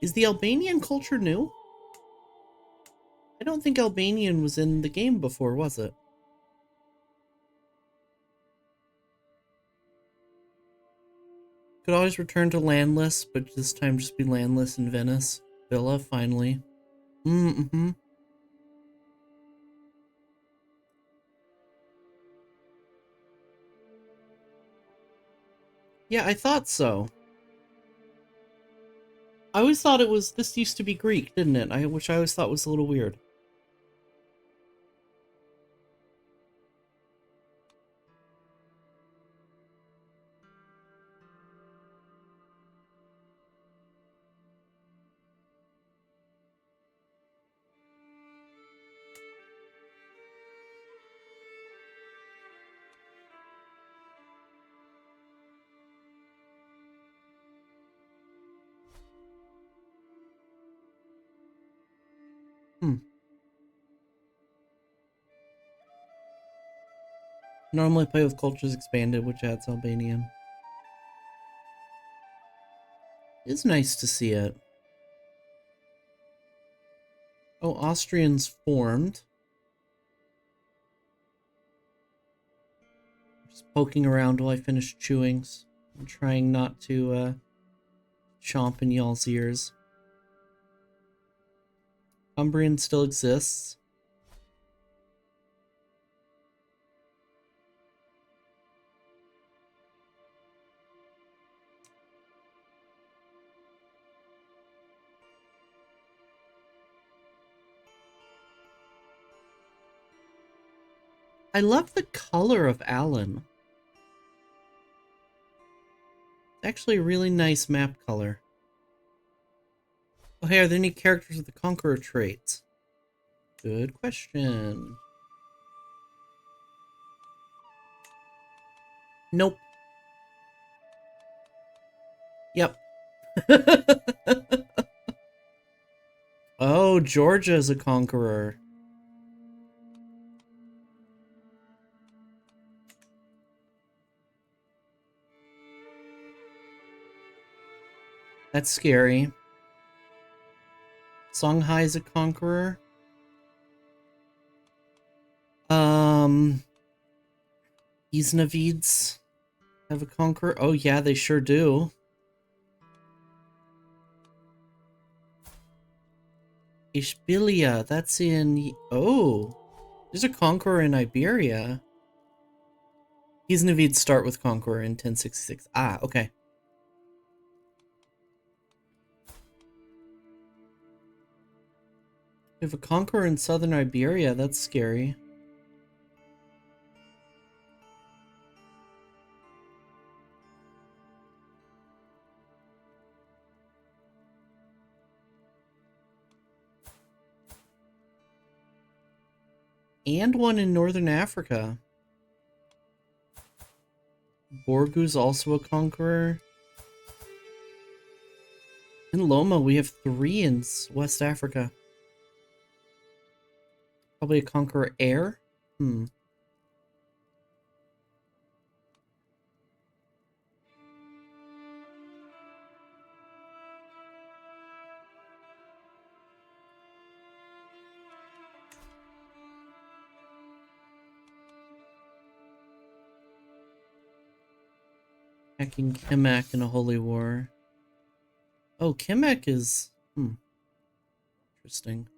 Is the Albanian culture new? I don't think Albanian was in the game before, was it? Could always return to landless, but this time just be landless in Venice. Villa, finally. Mm-hmm. Yeah, I thought so. I always thought it was, this used to be Greek, didn't it? Which I always thought was a little weird. Hmm. Normally play with Cultures Expanded, which adds Albanian. It's nice to see it. Oh, Austrians formed. Just poking around while I finish chewing. I'm trying not to chomp in y'all's ears. Umbrian still exists. I love the color of Alan. It's actually a really nice map color. Oh, hey, are there any characters with the Conqueror traits? Good question. Nope. Yep. Oh, Georgia is a conqueror. That's scary. Songhai is a conqueror. Isnavids have a conqueror. Oh yeah, they sure do. Ishbilia, that's in... Oh, there's a conqueror in Iberia. Isnavids start with conqueror in 1066. Ah, okay. We have a conqueror in southern Iberia, that's scary. And one in northern Africa. Borgu's also a conqueror. In Loma, we have 3 in West Africa. Probably a conqueror heir? Hmm. Hacking Kemek in a holy war. Oh, Kemek is... Interesting.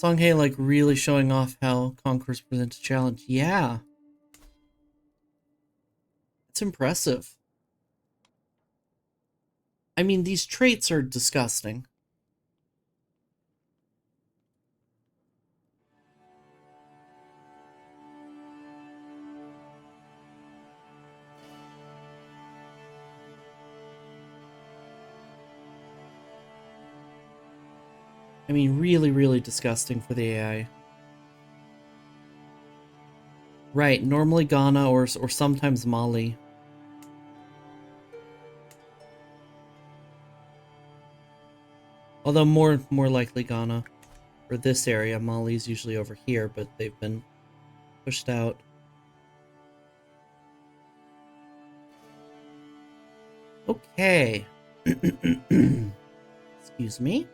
Songhai, like, really showing off how conquerors present a challenge. Yeah. It's impressive. I mean, these traits are disgusting. I mean, really, really disgusting for the AI. Right, normally Ghana or sometimes Mali. Although more likely Ghana. For this area, Mali's usually over here, but they've been pushed out. Okay. Excuse me.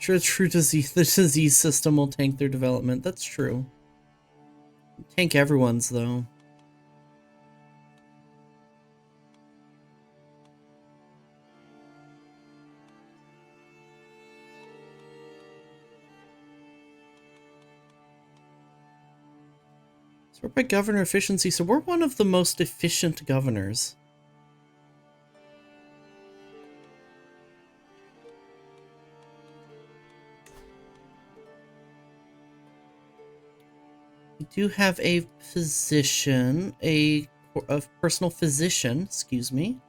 Sure, true disease. The disease system will tank their development. That's true. Tank everyone's, though. Sort by governor efficiency, so we're one of the most efficient governors. We do have a physician, a personal physician, excuse me.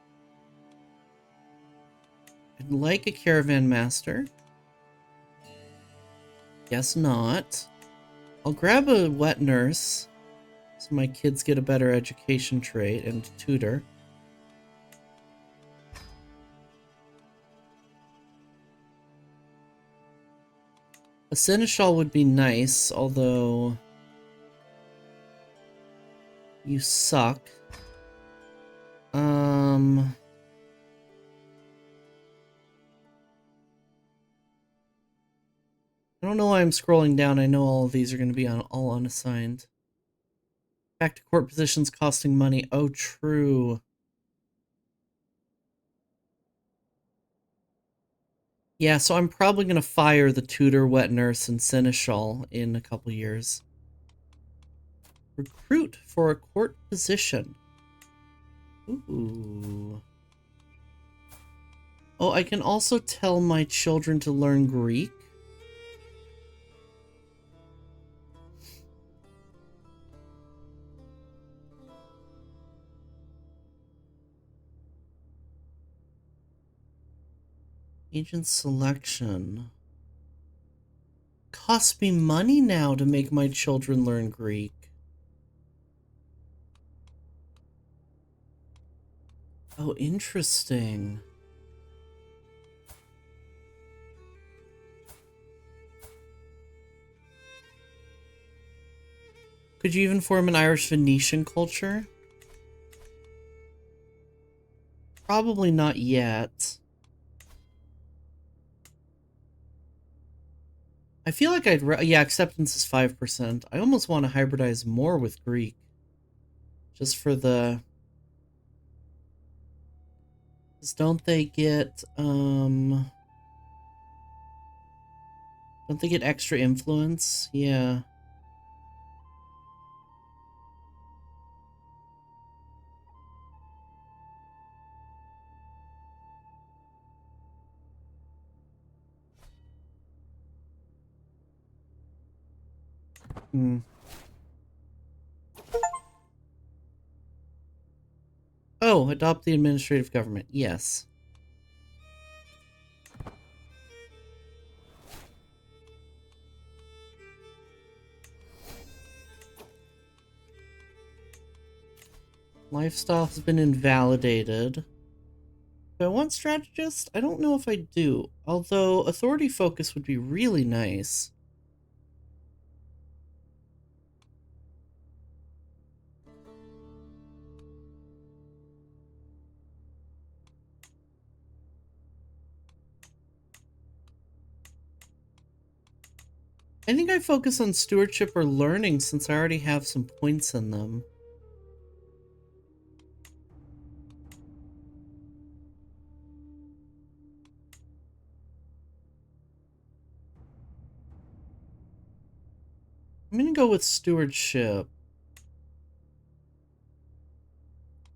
I'd like a caravan master. Guess not. I'll grab a wet nurse, so my kids get a better education trait and tutor. A seneschal would be nice, although you suck. I don't know why I'm scrolling down. I know all of these are going to be all unassigned. Back to court positions costing money. Oh, true. Yeah, so I'm probably going to fire the tutor, wet nurse, and seneschal in a couple years. Recruit for a court position. Ooh. Oh, I can also tell my children to learn Greek. Agent selection. Costs me money now to make my children learn Greek. Oh, interesting. Could you even form an Irish Venetian culture? Probably not yet. I feel like yeah, acceptance is 5%. I almost want to hybridize more with Greek. Just for the... Because don't they get, don't they get extra influence? Yeah. Hmm. Oh, adopt the administrative government. Yes. Lifestyle has been invalidated. Do I want strategist? I don't know if I do. Although authority focus would be really nice. I think I focus on stewardship or learning since I already have some points in them. I'm gonna go with stewardship.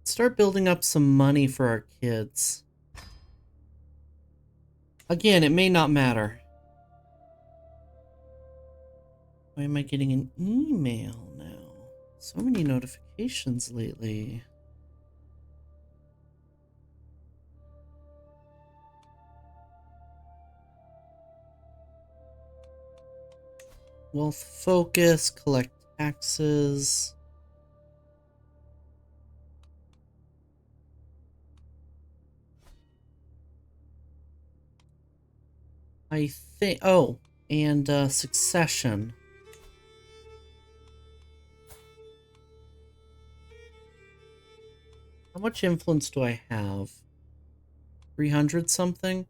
Start building up some money for our kids. Again, it may not matter. Why am I getting an email now? So many notifications lately. Wealth focus, collect taxes. I think, oh, And succession. How much influence do I have? 300 something?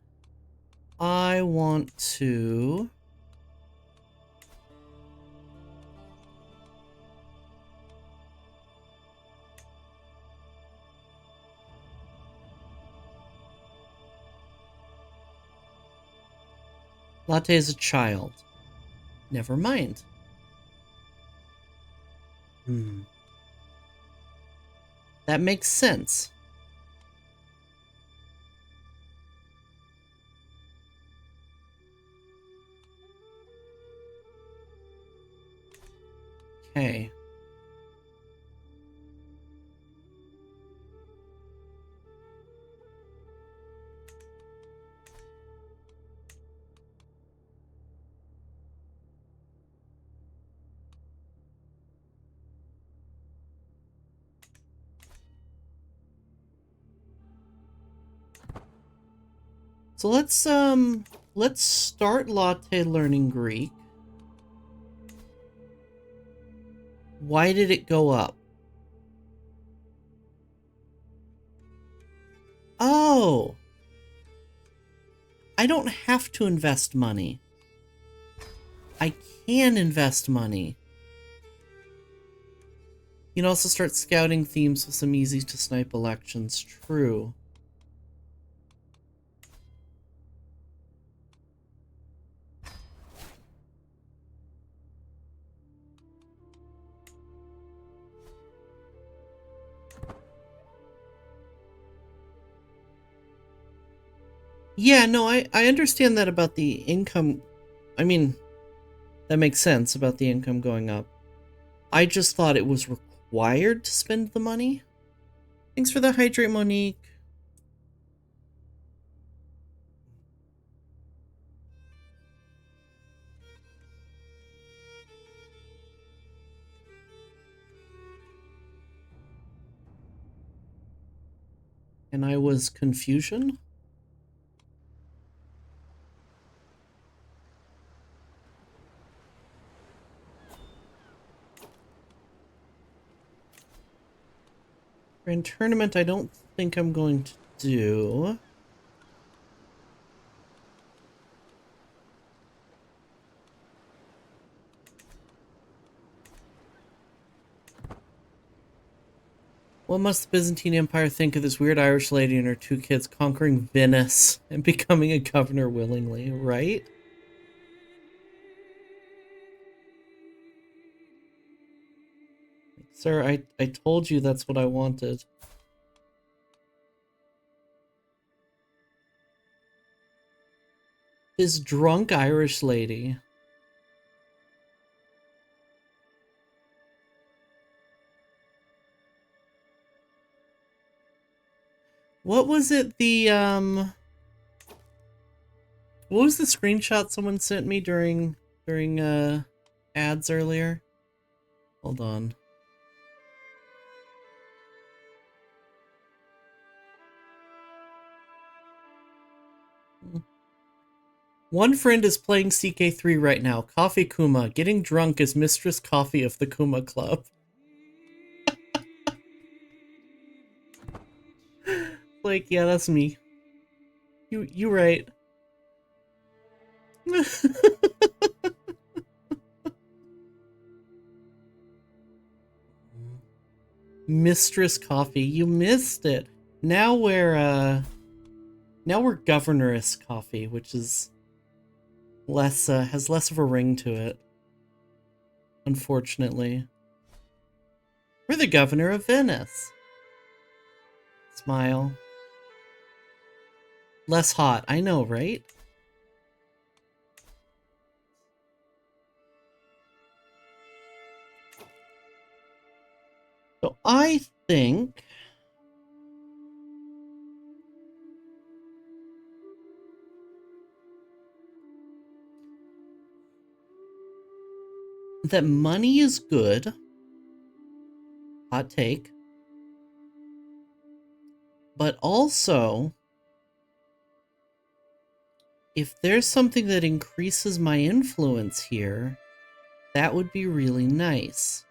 I want to... Latte is a child. Never mind. That makes sense. Okay. So let's start Latte learning Greek. Why did it go up? Oh! I don't have to invest money. I can invest money. You can also start scouting themes with some easy to snipe elections. True. Yeah, no, I understand that about the income. I mean, that makes sense about the income going up. I just thought it was required to spend the money. Thanks for the hydrate, Monique. And I was confusion? In tournament, I don't think I'm going to do. What must the Byzantine Empire think of this weird Irish lady and her 2 kids conquering Venice and becoming a governor willingly, right? Sir, I told you that's what I wanted. This drunk Irish lady. What was it, what was the screenshot someone sent me during ads earlier? Hold on. One friend is playing CK3 right now. Coffee Kuma. Getting drunk is Mistress Coffee of the Kuma Club. Like, yeah, that's me. You right. Mistress Coffee. You missed it. Now we're Governoress Coffee, which is less has less of a ring to it. Unfortunately. We're the governor of Venice. Smile. Less hot. I know, right? So I think that money is good. Hot take. But also If there's something that increases my influence here, that would be really nice.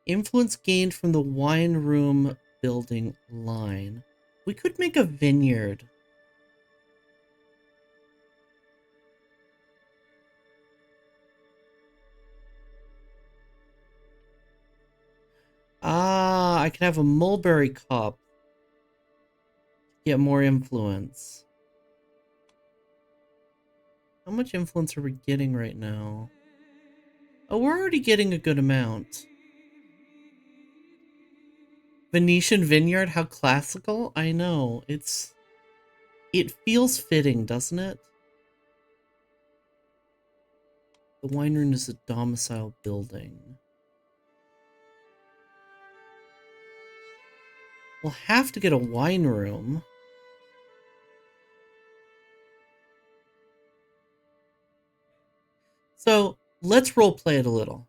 Influence gained from the wine room building line. We could make a vineyard. Ah, I could have a mulberry cup. Get more influence. How much influence are we getting right now? Oh, we're already getting a good amount. Venetian vineyard, how classical? I know, it feels fitting, doesn't it? The wine room is a domicile building. We'll have to get a wine room. So let's roleplay it a little.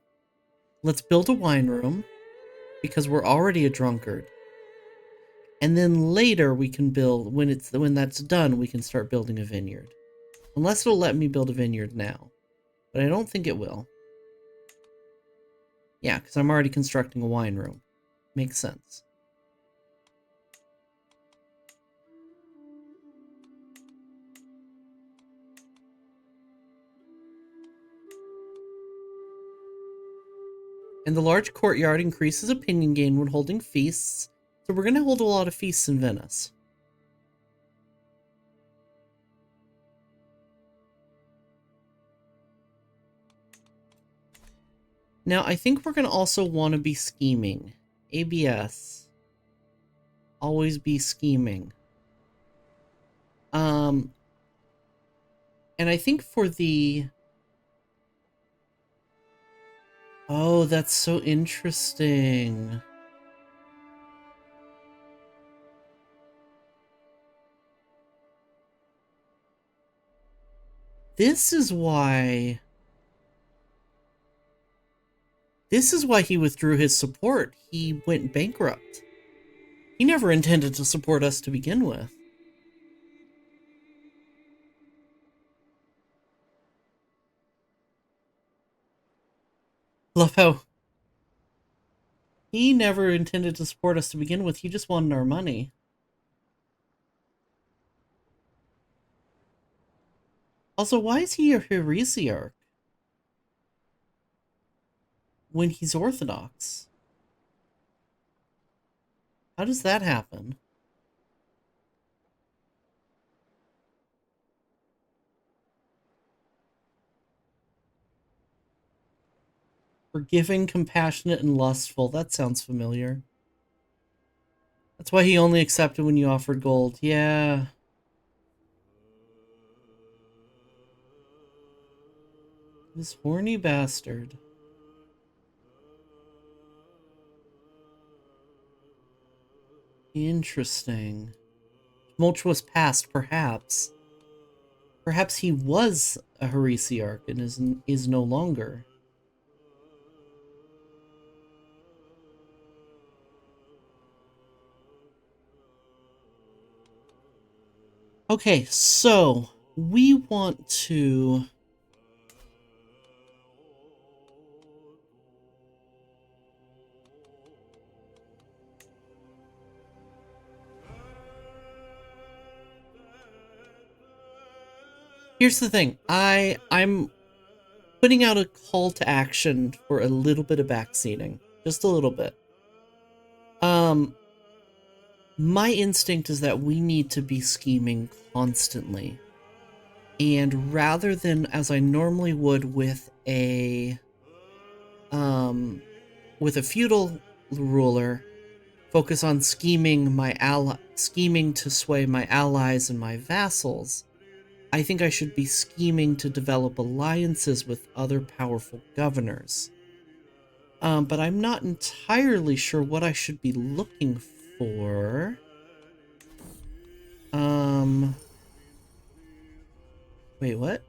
Let's build a wine room because we're already a drunkard. And then later we can build, when that's done, we can start building a vineyard. Unless it'll let me build a vineyard now. But I don't think it will. Yeah, because I'm already constructing a wine room. Makes sense. And the large courtyard increases opinion gain when holding feasts. So we're going to hold a lot of feasts in Venice. Now, I think we're going to also want to be scheming. ABS. Always be scheming. And I think for the... Oh, that's so interesting. This is why he withdrew his support. He went bankrupt. He never intended to support us to begin with. Love how he never intended to support us to begin with. He just wanted our money. Also, why is he a heresiarch when he's Orthodox? How does that happen? Forgiving, compassionate, and lustful. That sounds familiar. That's why he only accepted when you offered gold. Yeah. This horny bastard. Interesting. Tumultuous past, perhaps. Perhaps he was a heresiarch and is no longer. Okay, so we want to... Here's the thing. I'm putting out a call to action for a little bit of backseating. Just a little bit. My instinct is that we need to be scheming constantly. And rather than, as I normally would with a feudal ruler, focus on scheming to sway my allies and my vassals, I think I should be scheming to develop alliances with other powerful governors. But I'm not entirely sure what I should be looking for. Wait, what?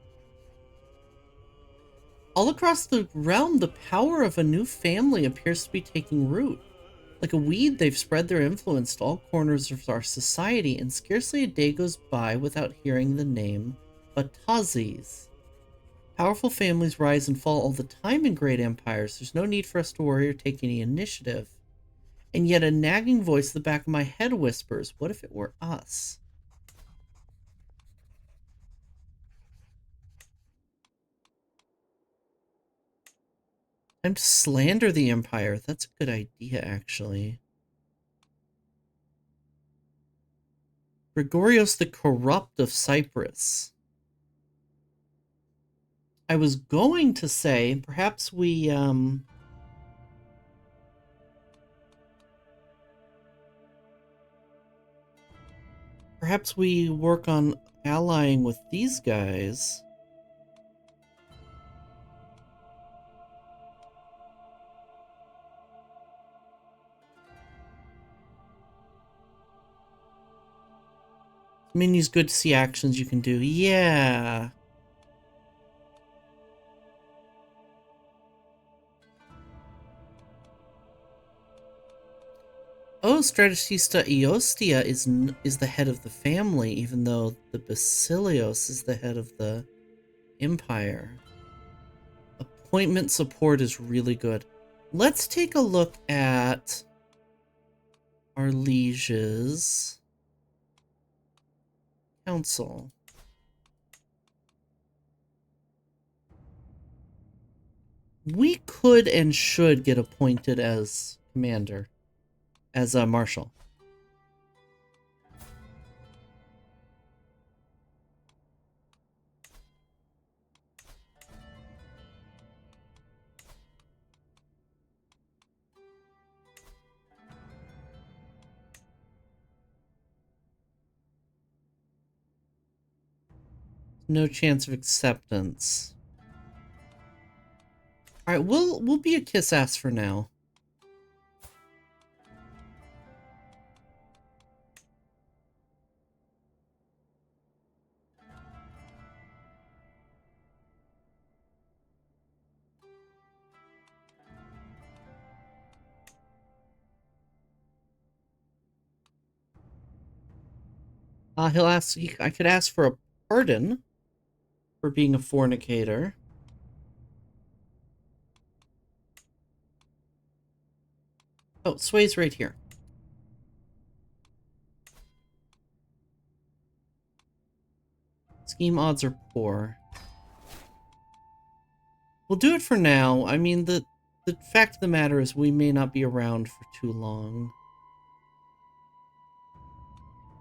All across the realm, the power of a new family appears to be taking root. Like a weed, they've spread their influence to all corners of our society, and scarcely a day goes by without hearing the name Batazis. Powerful families rise and fall all the time in great empires. There's no need for us to worry or take any initiative. And yet a nagging voice at the back of my head whispers, what if it were us? Time to slander the Empire. That's a good idea, actually. Gregorios the Corrupt of Cyprus. I was going to say, perhaps we, perhaps we work on allying with these guys. Menus good to see actions you can do. Yeah. Oh, Strategista Eostia is the head of the family, even though the Basilios is the head of the empire. Appointment support is really good. Let's take a look at our liege's council. We could and should get appointed as commander, as a marshal. No chance of acceptance. All right, we'll be a kiss ass for now. He'll ask. I could ask for a pardon for being a fornicator. Oh, Sway's right here. Scheme odds are poor. We'll do it for now. I mean, the fact of the matter is we may not be around for too long.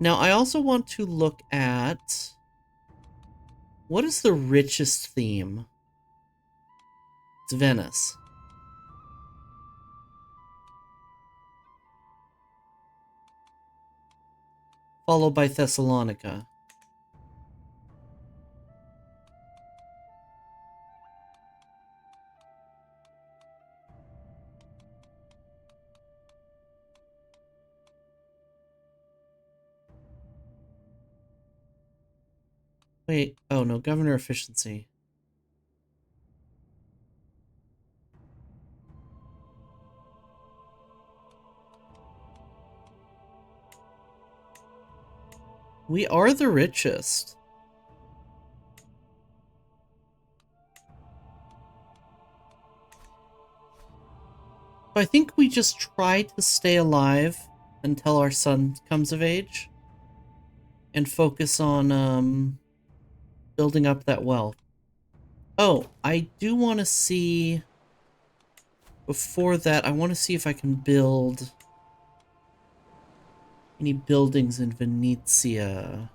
Now, I also want to look at what is the richest theme? It's Venice. Followed by Thessalonica. Wait, oh no, governor efficiency. We are the richest. I think we just try to stay alive until our son comes of age and focus on building up that wealth. Oh, I do want to see, before that, I want to see if I can build any buildings in Venezia.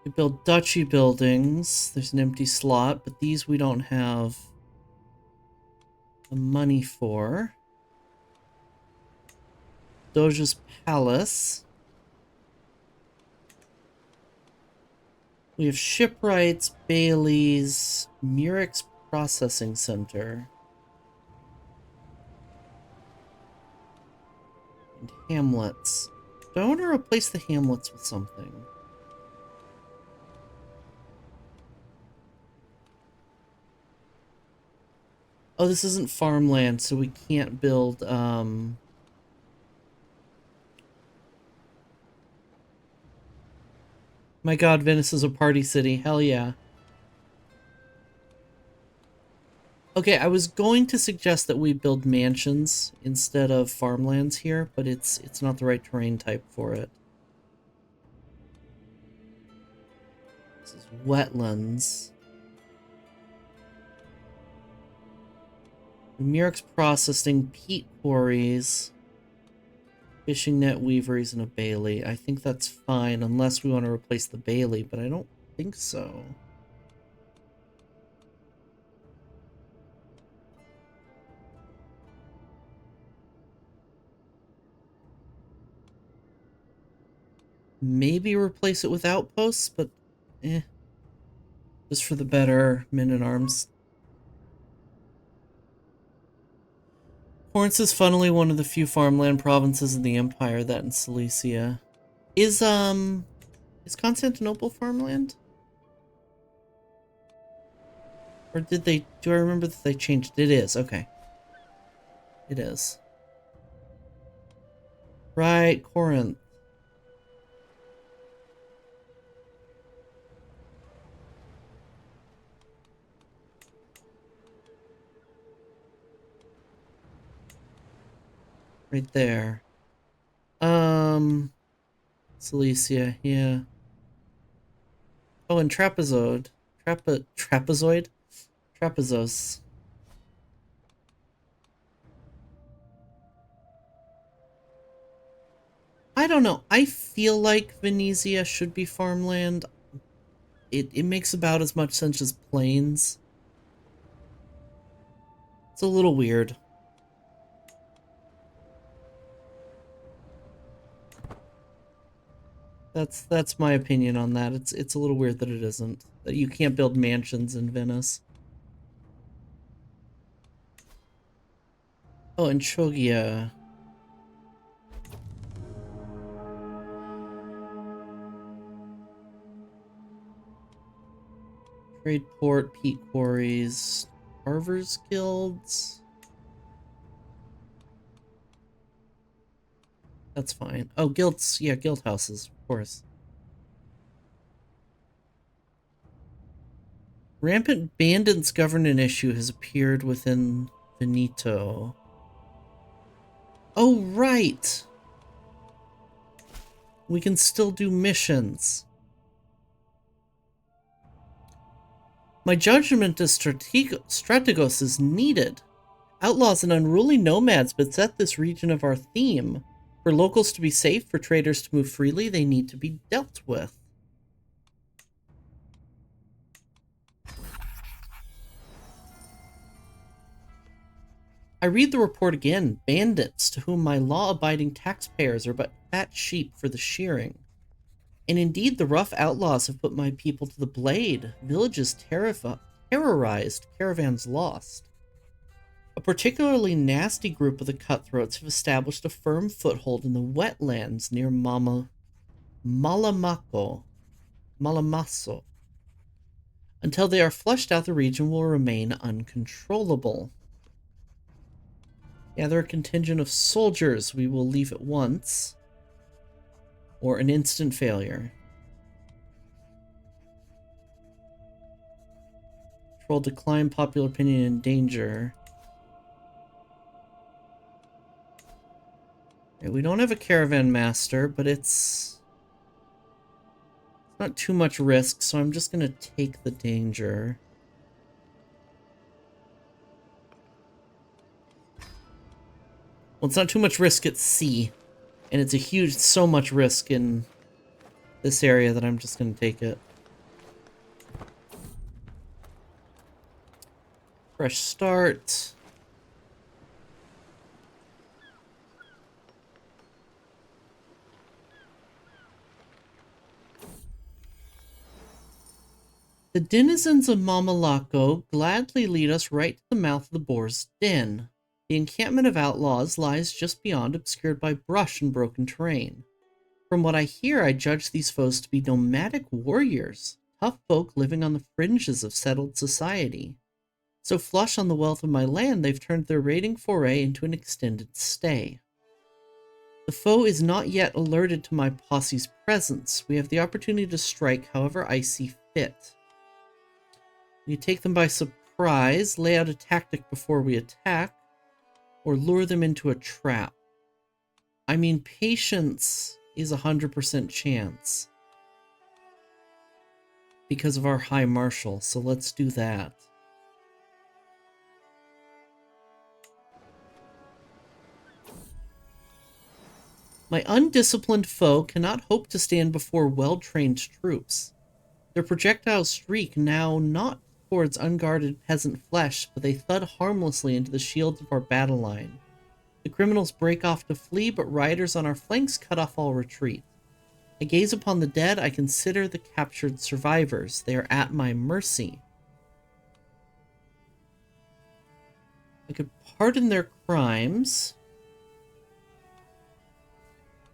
We build duchy buildings. There's an empty slot, but these we don't have the money for. Doge's Palace. We have shipwrights, Bailey's, Murex Processing Center, and hamlets. Do I want to replace the hamlets with something? Oh, this isn't farmland, so we can't build, My god, Venice is a party city. Hell yeah. Okay, I was going to suggest that we build mansions instead of farmlands here, but it's not the right terrain type for it. This is wetlands. Murex processing, peat quarries, fishing net weaveries, and a bailey. I think that's fine, unless we want to replace the bailey, but I don't think so. Maybe replace it with outposts, but eh. Just for the better men-at-arms. Florence is funnily one of the few farmland provinces in the Empire that in Cilicia. Is Constantinople farmland? Or did they, do I remember that they changed? It is, okay. It is. Right, Corinth. Right there. Cilicia, yeah. Oh, and Trapezoid. Trapezoid? Trapezos. I don't know. I feel like Venezia should be farmland. It makes about as much sense as plains. It's a little weird. That's my opinion on that. It's a little weird that it isn't. That you can't build mansions in Venice. Oh, and Chogia. Trade port, peat quarries, carvers guilds. That's fine. Oh, guilds, yeah, guild houses, of course. Rampant bandits governance issue has appeared within Veneto. Oh, right! We can still do missions. My judgment as strategos is needed. Outlaws and unruly nomads beset this region of our theme. For locals to be safe, for traders to move freely, they need to be dealt with. I read the report again. Bandits, to whom my law-abiding taxpayers are but fat sheep for the shearing. And indeed, the rough outlaws have put my people to the blade. Villages terrorized, caravans lost. A particularly nasty group of the cutthroats have established a firm foothold in the wetlands near Malamaso. Until they are flushed out, the region will remain uncontrollable. Gather a contingent of soldiers. We will leave at once. Or an instant failure. Troll decline, popular opinion in danger. Okay, we don't have a caravan master, but it's not too much risk, so I'm just going to take the danger. Well, it's not too much risk at sea, and it's so much risk in this area that I'm just going to take it. Fresh start. The denizens of Mamalaco gladly lead us right to the mouth of the boar's den. The encampment of outlaws lies just beyond, obscured by brush and broken terrain. From what I hear, I judge these foes to be nomadic warriors, tough folk living on the fringes of settled society. So flush on the wealth of my land, they've turned their raiding foray into an extended stay. The foe is not yet alerted to my posse's presence. We have the opportunity to strike however I see fit. We take them by surprise, lay out a tactic before we attack, or lure them into a trap. I mean, patience is 100% chance because of our High Marshal, so let's do that. My undisciplined foe cannot hope to stand before well-trained troops. Their projectile streak now not towards unguarded peasant flesh, but they thud harmlessly into the shields of our battle line. The criminals break off to flee, but riders on our flanks cut off all retreat. I gaze upon the dead, I consider the captured survivors. They are at my mercy. I could pardon their crimes,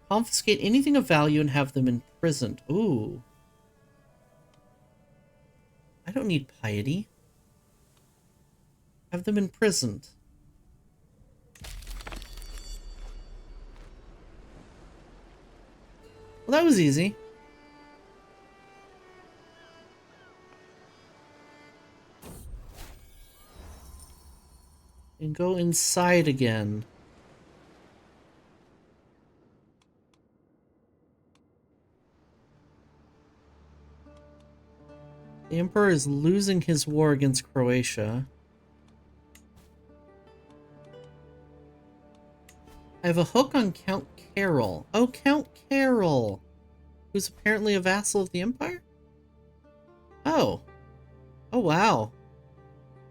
confiscate anything of value, and have them imprisoned. Ooh. I don't need piety. Have them imprisoned. Well, that was easy. And go inside again. The Emperor is losing his war against Croatia. I have a hook on Count Carol. Oh, Count Carol! Who's apparently a vassal of the Empire? Oh. Oh, wow.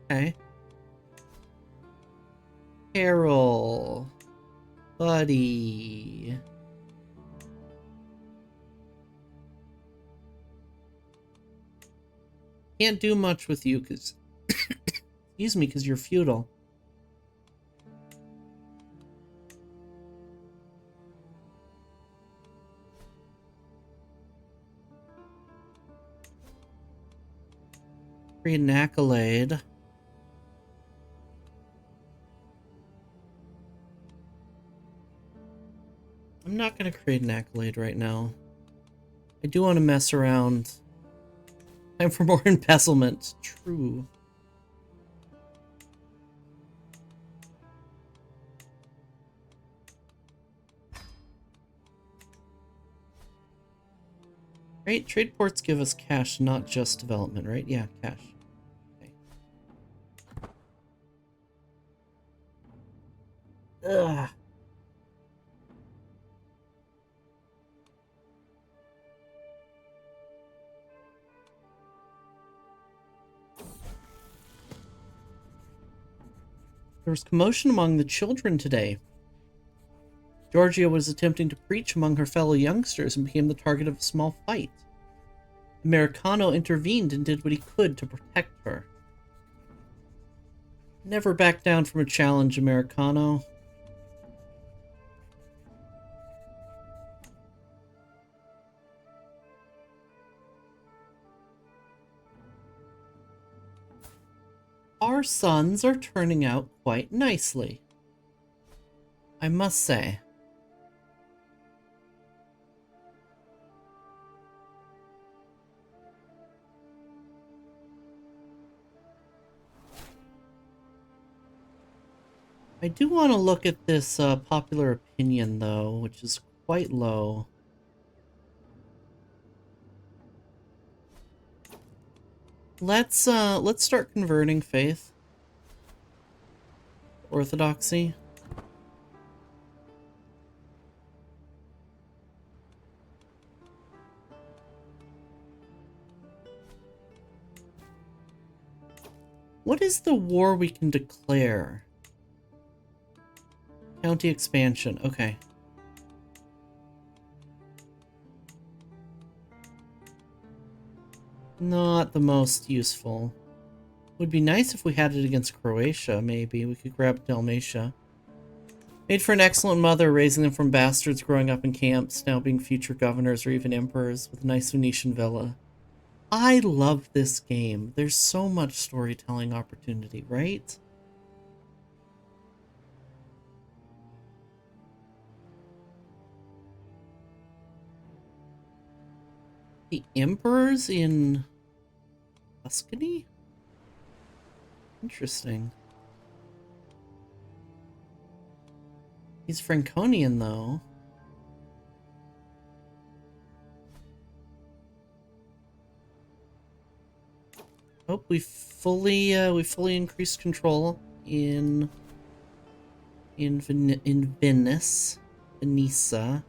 Okay. Carol. Buddy. Can't do much with you because... excuse me, because you're feudal. Create an accolade. I'm not going to create an accolade right now. I do want to mess around. Time for more embezzlement. True. Right? Trade ports give us cash, not just development, right? Yeah, cash. Okay. Ugh. There was commotion among the children today. Georgia was attempting to preach among her fellow youngsters and became the target of a small fight. Americano intervened and did what he could to protect her. Never back down from a challenge, Americano. Our sons are turning out quite nicely, I must say. I do want to look at this popular opinion, though, which is quite low. Let's start converting faith. Orthodoxy. What is the war we can declare? County expansion. Okay. Not the most useful. Would be nice if we had it against Croatia, maybe. We could grab Dalmatia. Made for an excellent mother, raising them from bastards growing up in camps, now being future governors or even emperors, with a nice Venetian villa. I love this game. There's so much storytelling opportunity, right? The Emperor's in Tuscany? Interesting. He's Franconian, though. Oh, we fully increased control in Venice, Venisa.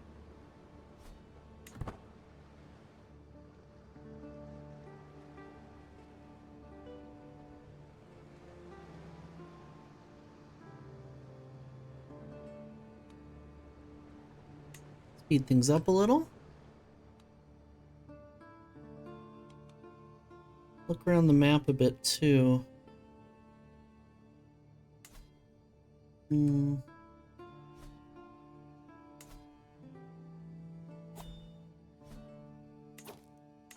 Speed things up a little. Look around the map a bit too.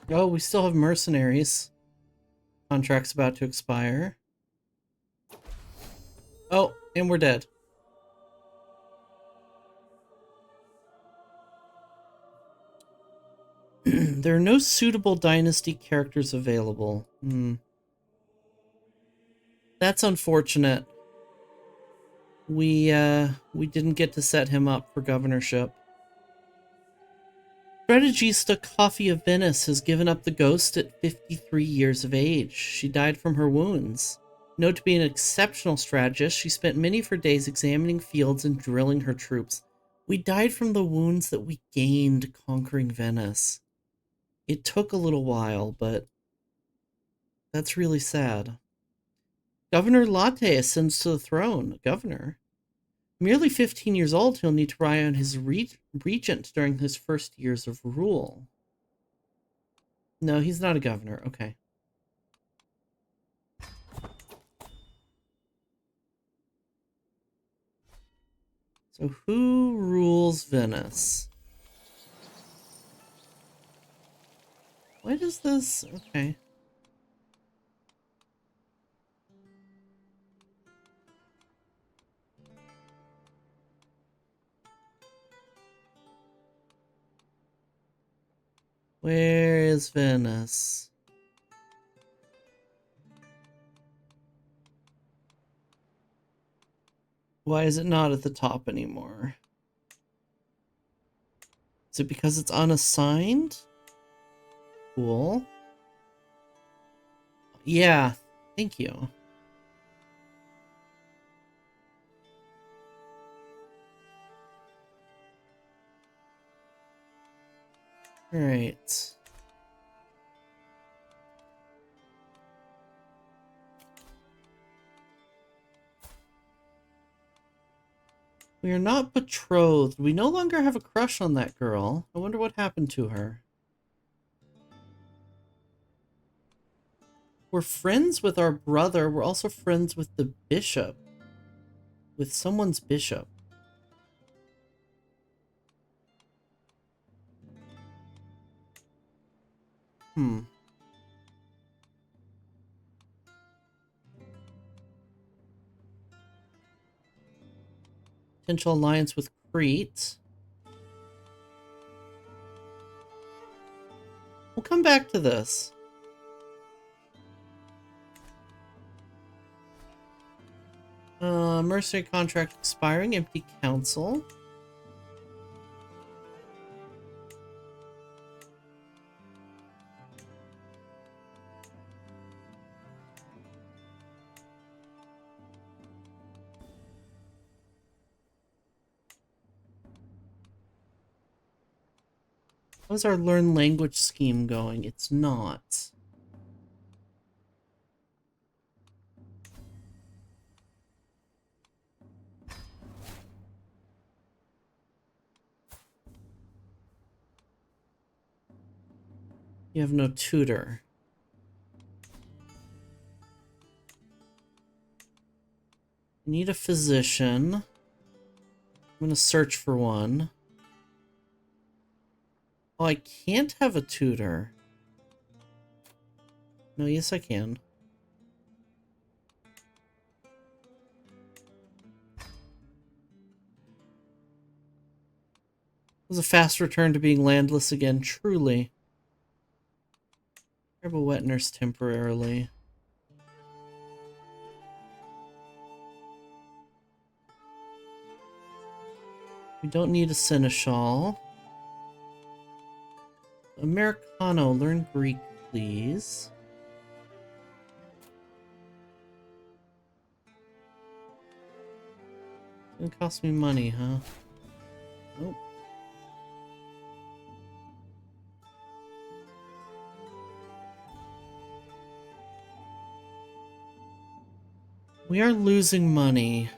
Oh, we still have mercenaries. Contract's about to expire. Oh, and we're dead. There are no suitable dynasty characters available. That's unfortunate. We didn't get to set him up for governorship. Strategista Coffee of Venice has given up the ghost at 53 years of age. She died from her wounds. Known to be an exceptional strategist, she spent many of her days examining fields and drilling her troops. We died from the wounds that we gained conquering Venice. It took a little while, but that's really sad. Governor Latte ascends to the throne. Governor? Merely 15 years old, he'll need to rely on his regent during his first years of rule. No, he's not a governor. Okay. So who rules Venice? Why does this... Okay. Where is Venice? Why is it not at the top anymore? Is it because it's unassigned? Cool. Yeah, thank you. Alright. We are not betrothed. We no longer have a crush on that girl. I wonder what happened to her. We're friends with our brother. We're also friends with the bishop. With someone's bishop. Potential alliance with Crete. We'll come back to this. Mercenary contract expiring. Empty council. How's our learn language scheme going? It's not. You have no tutor. You need a physician. I'm gonna search for one. Oh, I can't have a tutor. No, yes I can. It was a fast return to being landless again, truly. Grab a wet nurse temporarily. We don't need a seneschal. Americano, learn Greek, please. It's gonna cost me money, huh? Nope. We are losing money.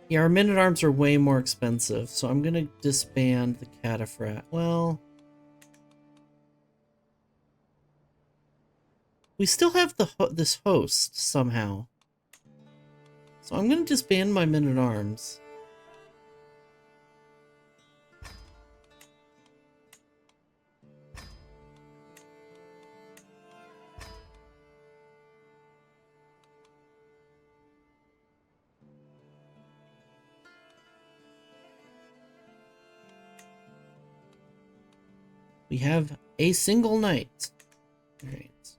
Yeah, our men-at-arms are way more expensive, so I'm gonna disband the Cataphat. Well, we still have this host, somehow. So I'm gonna disband my men-at-arms. We have a single knight. Alright.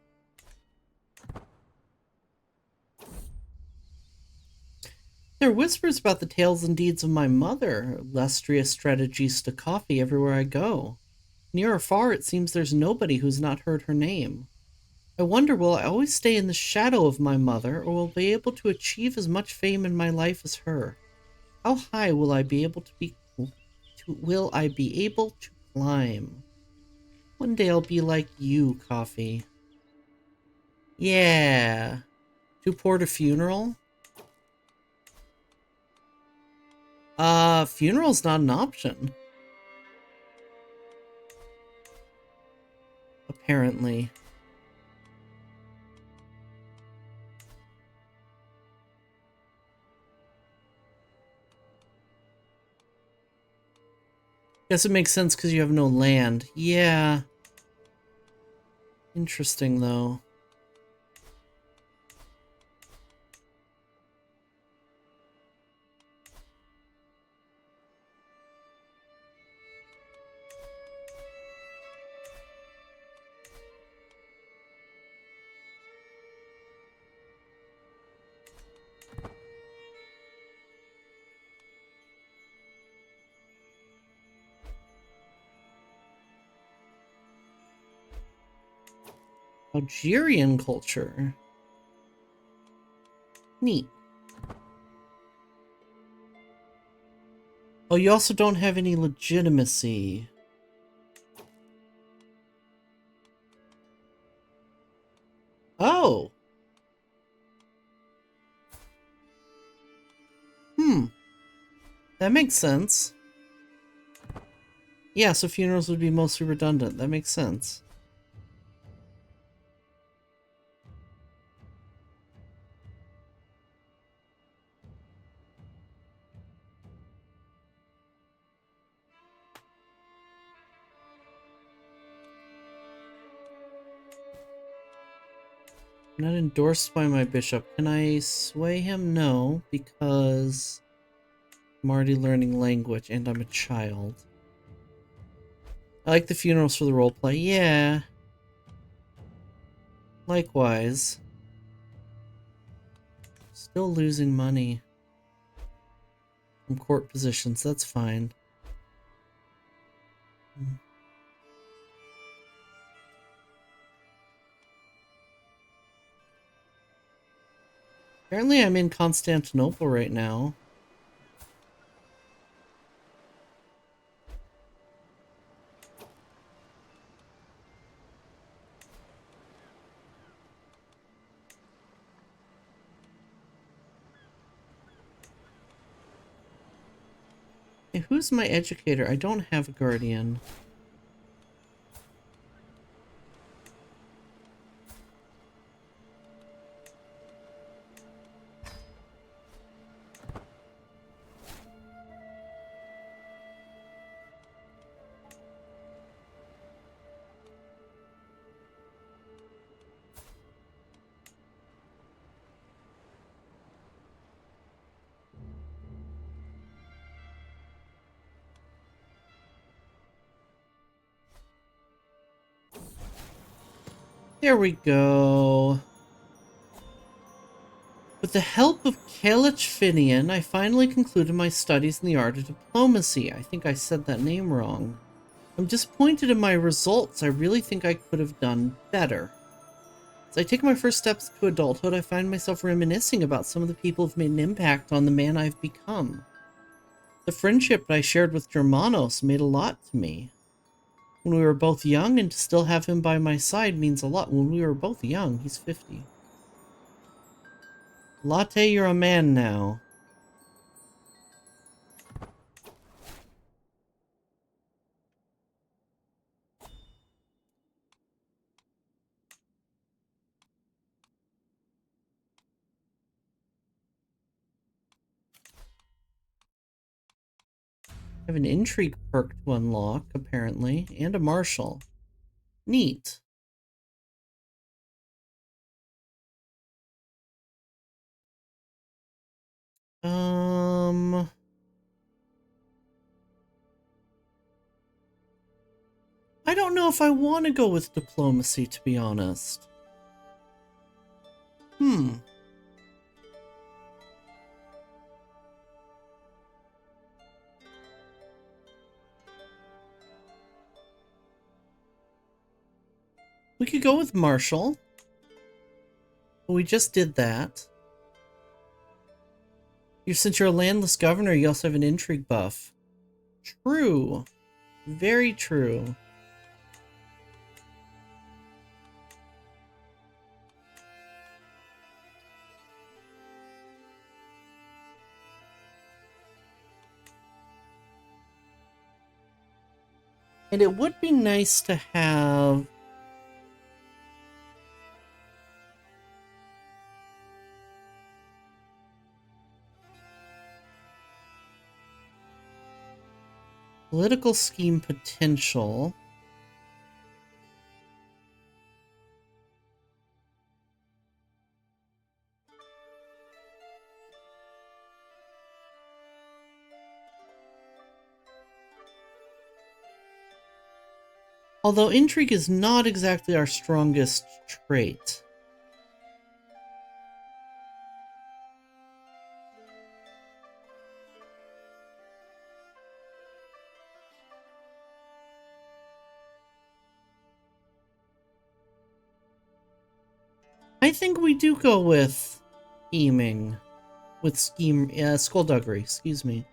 There are whispers about the tales and deeds of my mother, illustrious strategies to coffee everywhere I go. Near or far, it seems there's nobody who's not heard her name. I wonder, will I always stay in the shadow of my mother, or will I be able to achieve as much fame in my life as her? How high will I be able will I be able to climb? One day I'll be like you, Coffee. Yeah. Too poor to funeral? Funeral's not an option. Apparently. Guess it makes sense because you have no land. Yeah. Interesting, though. Algerian culture. Neat. Oh, you also don't have any legitimacy. Oh. That makes sense. Yeah, so funerals would be mostly redundant. That makes sense. Not endorsed by my bishop. Can I sway him? No, because I'm already learning language and I'm a child. I like the funerals for the roleplay. Yeah. Likewise. Still losing money from court positions. That's fine. Apparently I'm in Constantinople right now. Hey, who's my educator? I don't have a guardian. There we go. With the help of Kalich Finian, I finally concluded my studies in the art of diplomacy. I think I said that name wrong. I'm disappointed in my results. I really think I could have done better. As I take my first steps to adulthood, I find myself reminiscing about some of the people who've made an impact on the man I've become. The friendship I shared with Germanos made a lot to me. When we were both young, and to still have him by my side means a lot. When we were both young, he's 50. Latte, you're a man now. I have an intrigue perk to unlock, apparently, and a marshal. Neat. I don't know if I want to go with diplomacy, to be honest. We could go with marshal. But we just did that. Since you're a landless governor, you also have an intrigue buff. True. Very true. And it would be nice to have... political scheme potential. Although intrigue is not exactly our strongest trait. I think we do go with scheming. With skullduggery, excuse me.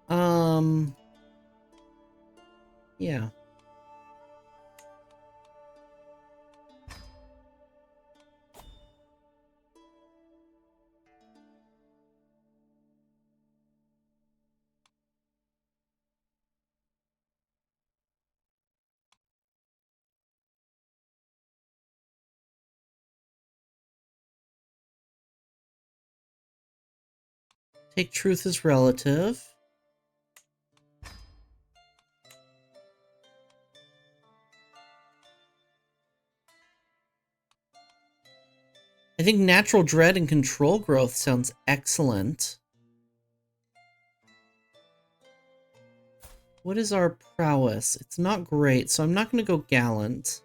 Yeah. Take truth as relative. I think natural dread and control growth sounds excellent. What is our prowess? It's not great, so I'm not going to go gallant.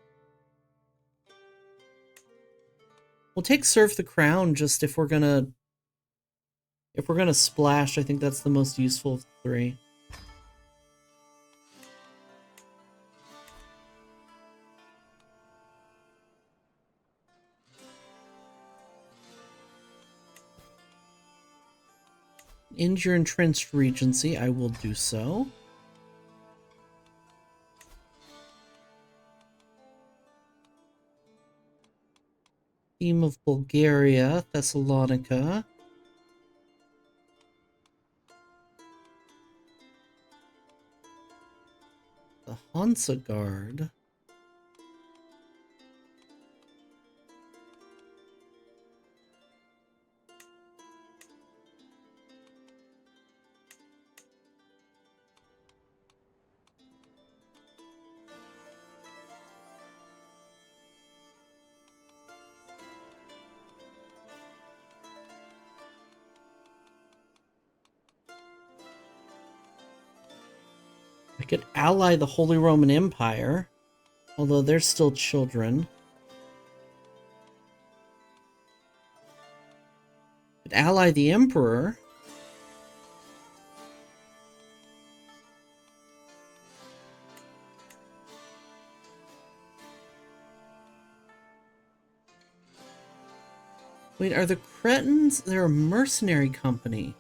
We'll take serve the crown just if we're gonna splash. I think that's the most useful of the three. End your entrenched regency. I will do so. Theme of Bulgaria, Thessalonica. The Hansa Guard. I could ally the Holy Roman Empire, although they're still children. could ally the Emperor. Wait, are the Cretans? They're a mercenary company.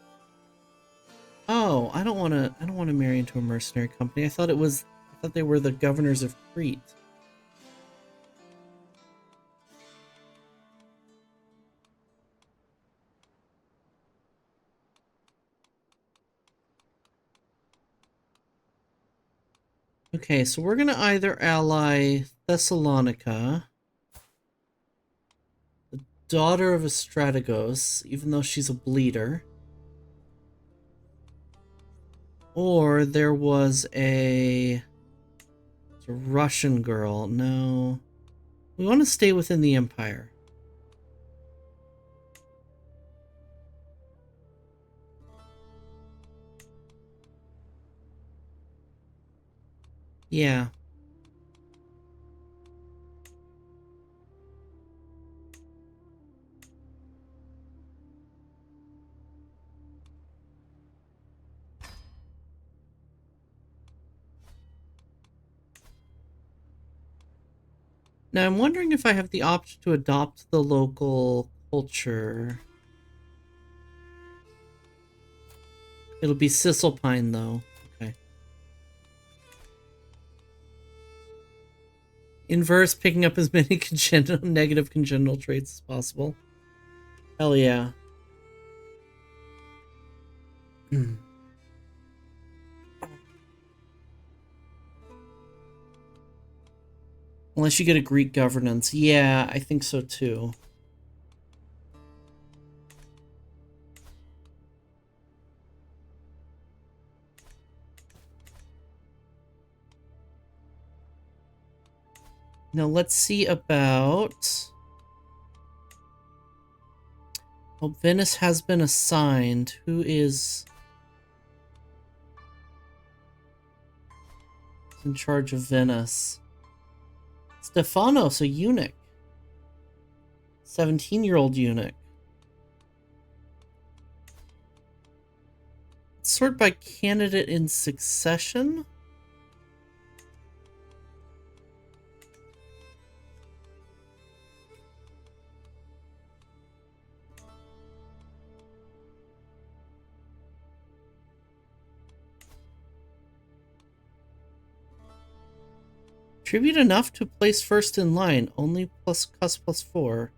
Oh, I don't want to marry into a mercenary company. I thought they were the governors of Crete. Okay, so we're gonna either ally Thessalonica, the daughter of a Strategos, even though she's a bleeder. Or there was a Russian girl. No. We want to stay within the Empire. Yeah. Now I'm wondering if I have the option to adopt the local culture. It'll be Cisalpine though. Okay. Inverse, picking up as many negative congenital traits as possible. Hell yeah. Unless you get a Greek governance. Yeah, I think so too. Now let's see about... Oh, Venice has been assigned. Who is in charge of Venice? Stephanos, a eunuch. 17-year-old eunuch. Sort by candidate in succession? Tribute enough to place first in line. Only +4.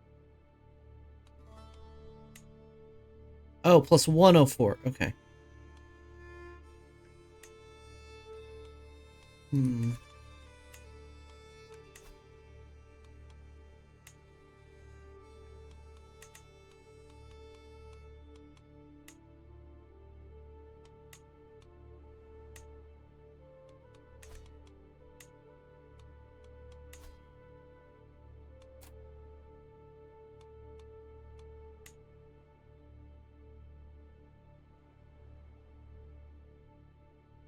Oh, plus 104. Okay.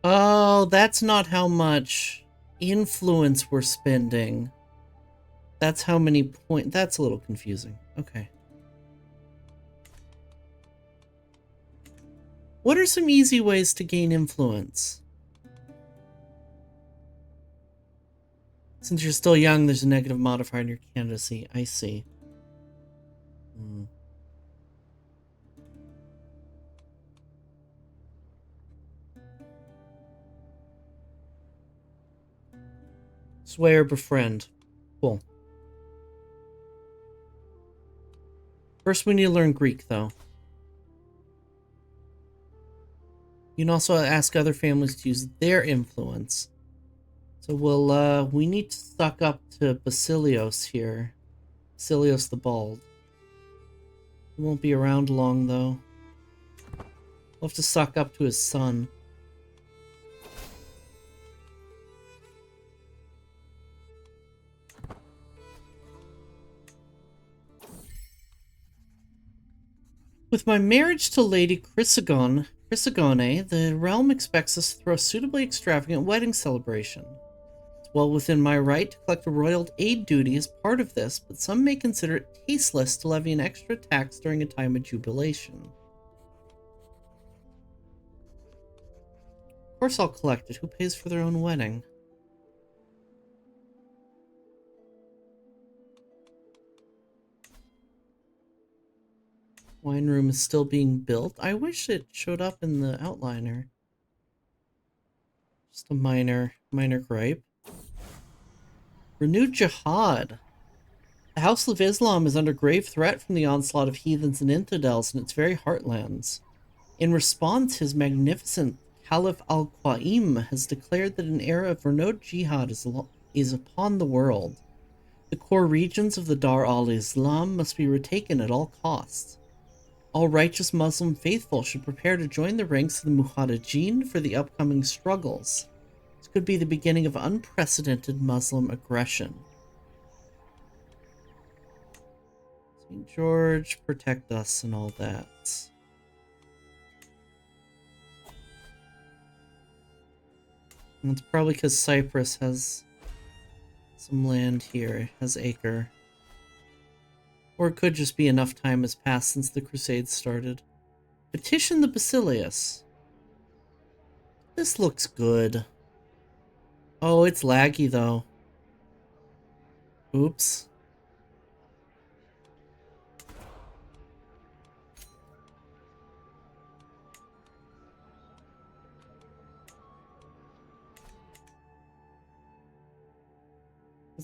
Oh, that's not how much influence we're spending. That's how many points. That's a little confusing. Okay. What are some easy ways to gain influence? Since you're still young, there's a negative modifier in your candidacy. I see. Sway or befriend. Cool. First, we need to learn Greek, though. You can also ask other families to use their influence. So we need to suck up to Basilios here. Basilios the Bald. He won't be around long, though. We'll have to suck up to his son. With my marriage to Lady Chrysogone, the realm expects us to throw a suitably extravagant wedding celebration. It's well within my right to collect a royal aid duty as part of this, but some may consider it tasteless to levy an extra tax during a time of jubilation. Of course I'll collect it. Who pays for their own wedding? Wine room is still being built. I wish it showed up in the outliner. Just a minor gripe. Renewed jihad. The House of Islam is under grave threat from the onslaught of heathens and infidels in its very heartlands. In response, His Magnificent Caliph al-Qaim has declared that an era of renewed jihad is upon the world. The core regions of the Dar al-Islam must be retaken at all costs. All righteous Muslim faithful should prepare to join the ranks of the Muhadjin for the upcoming struggles. This could be the beginning of unprecedented Muslim aggression. St. George, protect us and all that. And it's probably because Cyprus has some land here, has acre. Or it could just be enough time has passed since the Crusades started. Petition the Basilius. This looks good. Oh, it's laggy though. Oops.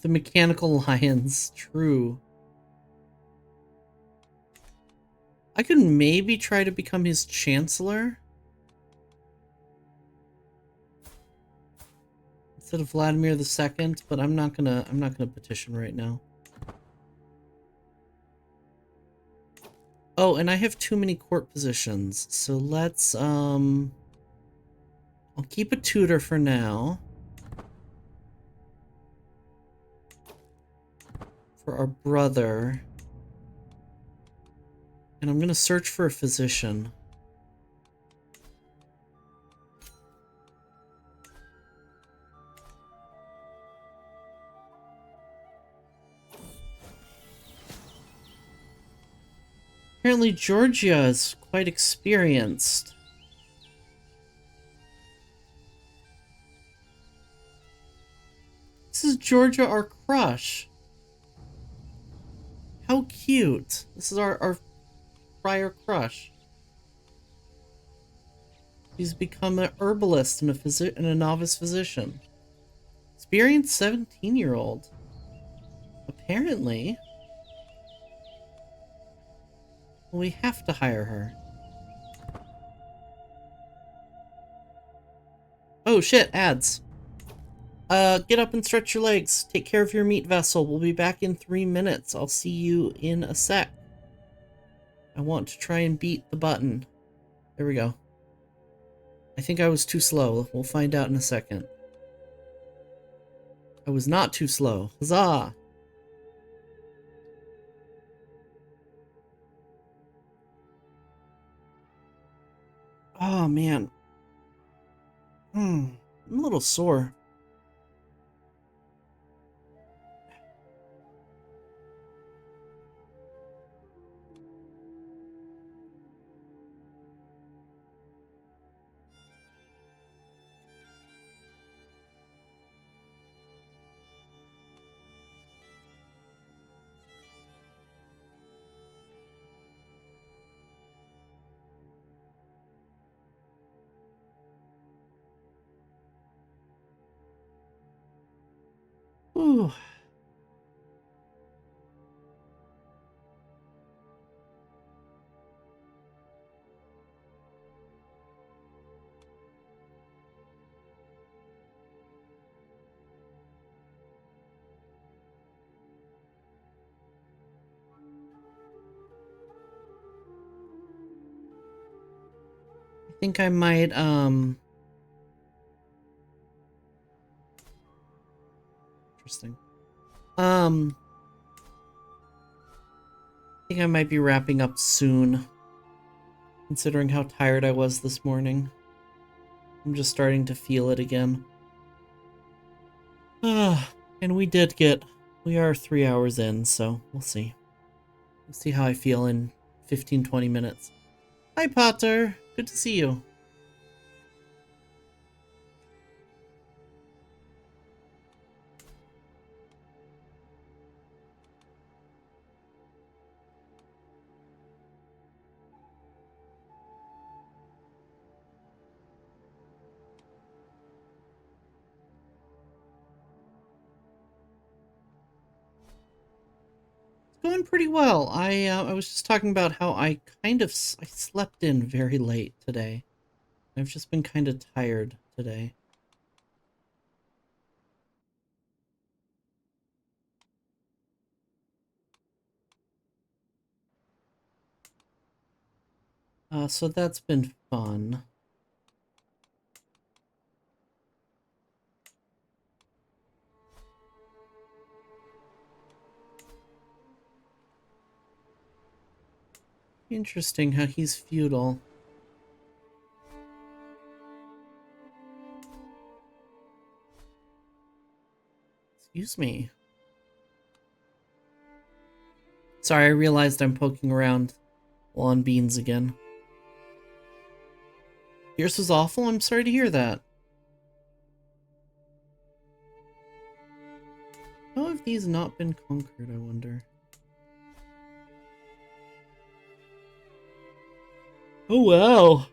The mechanical lions, true. I could maybe try to become his chancellor instead of Vladimir II, but I'm not gonna petition right now. Oh, and I have too many court positions, so let's I'll keep a tutor for now. For our brother. And I'm gonna search for a physician. Apparently Georgia is quite experienced. This is Georgia, our crush. How cute. This is our prior crush. He's become an herbalist and a novice physician. Experienced 17-year-old. Apparently. We have to hire her. Oh shit, ads. Get up and stretch your legs. Take care of your meat vessel. We'll be back in 3 minutes. I'll see you in a sec. I want to try and beat the button. There we go. I think I was too slow. We'll find out in a second. I was not too slow. Huzzah! Oh, man. I'm a little sore. Ooh. I think I might, interesting. I think I might be wrapping up soon, considering how tired I was this morning. I'm just starting to feel it again. And we are 3 hours in, so we'll see. We'll see how I feel in 15-20 minutes. Hi, Potter. Good to see you. Going pretty well. I was just talking about how I slept in very late today. I've just been kind of tired today. So that's been fun. Interesting how he's feudal. Excuse me. Sorry, I realized I'm poking around while on beans again. Yours was awful? I'm sorry to hear that. How have these not been conquered, I wonder? Oh wow!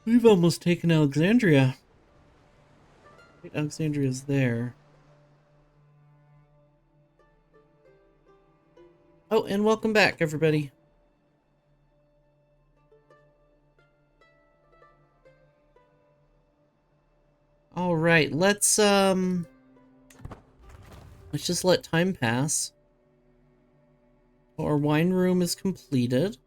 We've almost taken Alexandria. Wait, Alexandria's there. Oh, and welcome back, everybody. Alright, let's just let time pass. Our wine room is completed.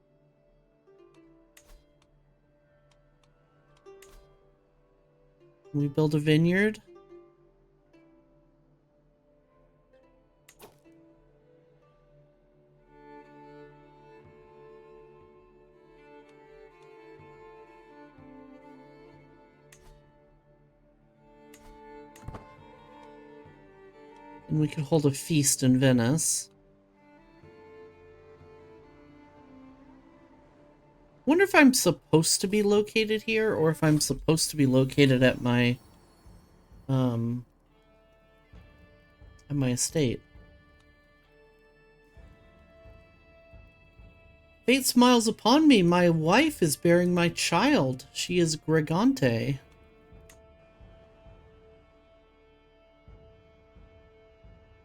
Can we build a vineyard? And we could hold a feast in Venice. Wonder if I'm supposed to be located here, or if I'm supposed to be located at my estate. Fate smiles upon me. My wife is bearing my child. She is Gregante.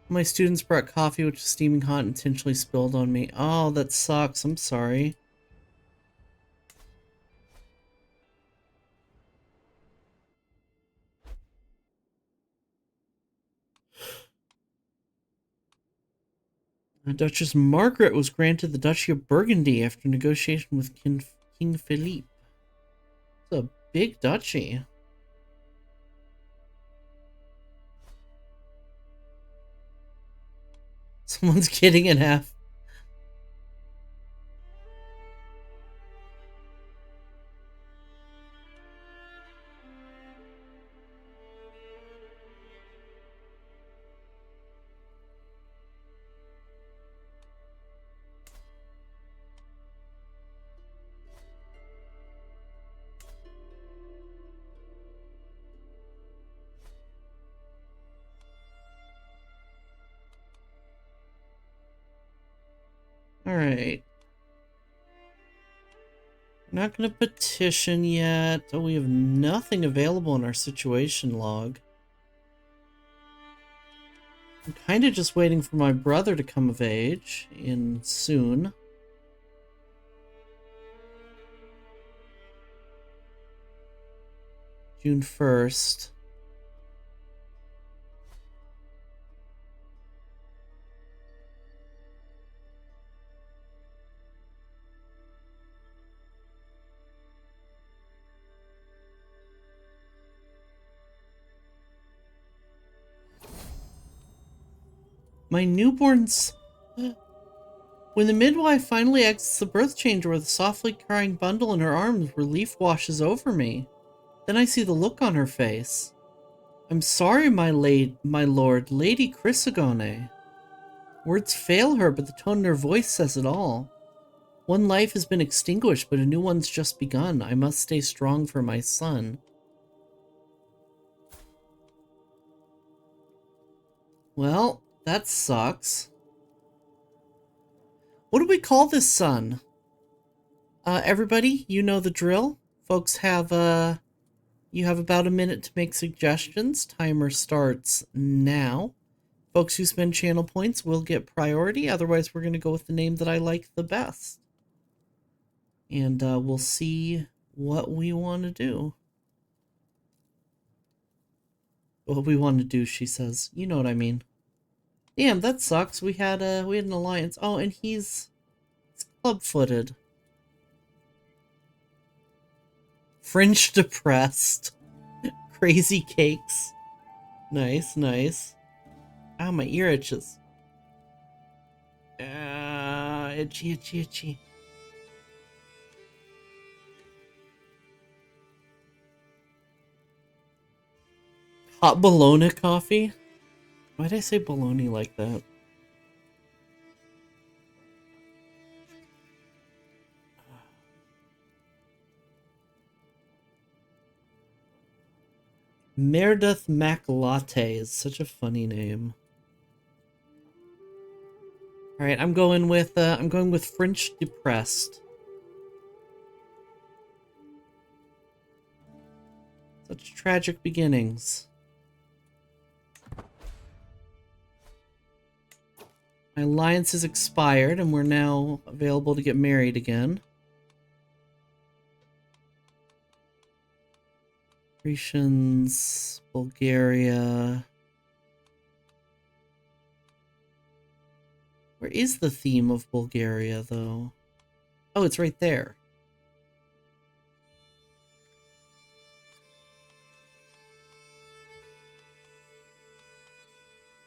My students brought coffee, which is steaming hot, and intentionally spilled on me. Oh, that sucks. I'm sorry. Duchess Margaret was granted the Duchy of Burgundy after negotiation with King Philippe. It's a big duchy. Someone's getting in half. Alright. We're not going to petition yet. Oh, we have nothing available in our situation log. I'm kind of just waiting for my brother to come of age in soon. June 1st. My newborn's... When the midwife finally exits the birth chamber with a softly crying bundle in her arms, relief washes over me. Then I see the look on her face. I'm sorry, my lord, Lady Chrysogone. Words fail her, but the tone in her voice says it all. One life has been extinguished, but a new one's just begun. I must stay strong for my son. Well, that sucks. What do we call this son? Everybody, you know the drill. Folks have, you have about a minute to make suggestions. Timer starts now. Folks who spend channel points will get priority. Otherwise, we're going to go with the name that I like the best. And we'll see what we want to do. What we want to do, she says. You know what I mean. Damn, that sucks. We had an alliance. Oh, and he's club-footed. Fringe depressed. Crazy cakes. Nice, nice. Ah, my ear itches. Itchy, itchy, itchy. Hot Bologna coffee? Why'd I say bologna like that? Meredith McLatte is such a funny name. All right, I'm going with French depressed. Such tragic beginnings. My alliance is expired, and we're now available to get married again. Grecians, Bulgaria. Where is the theme of Bulgaria, though? Oh, it's right there.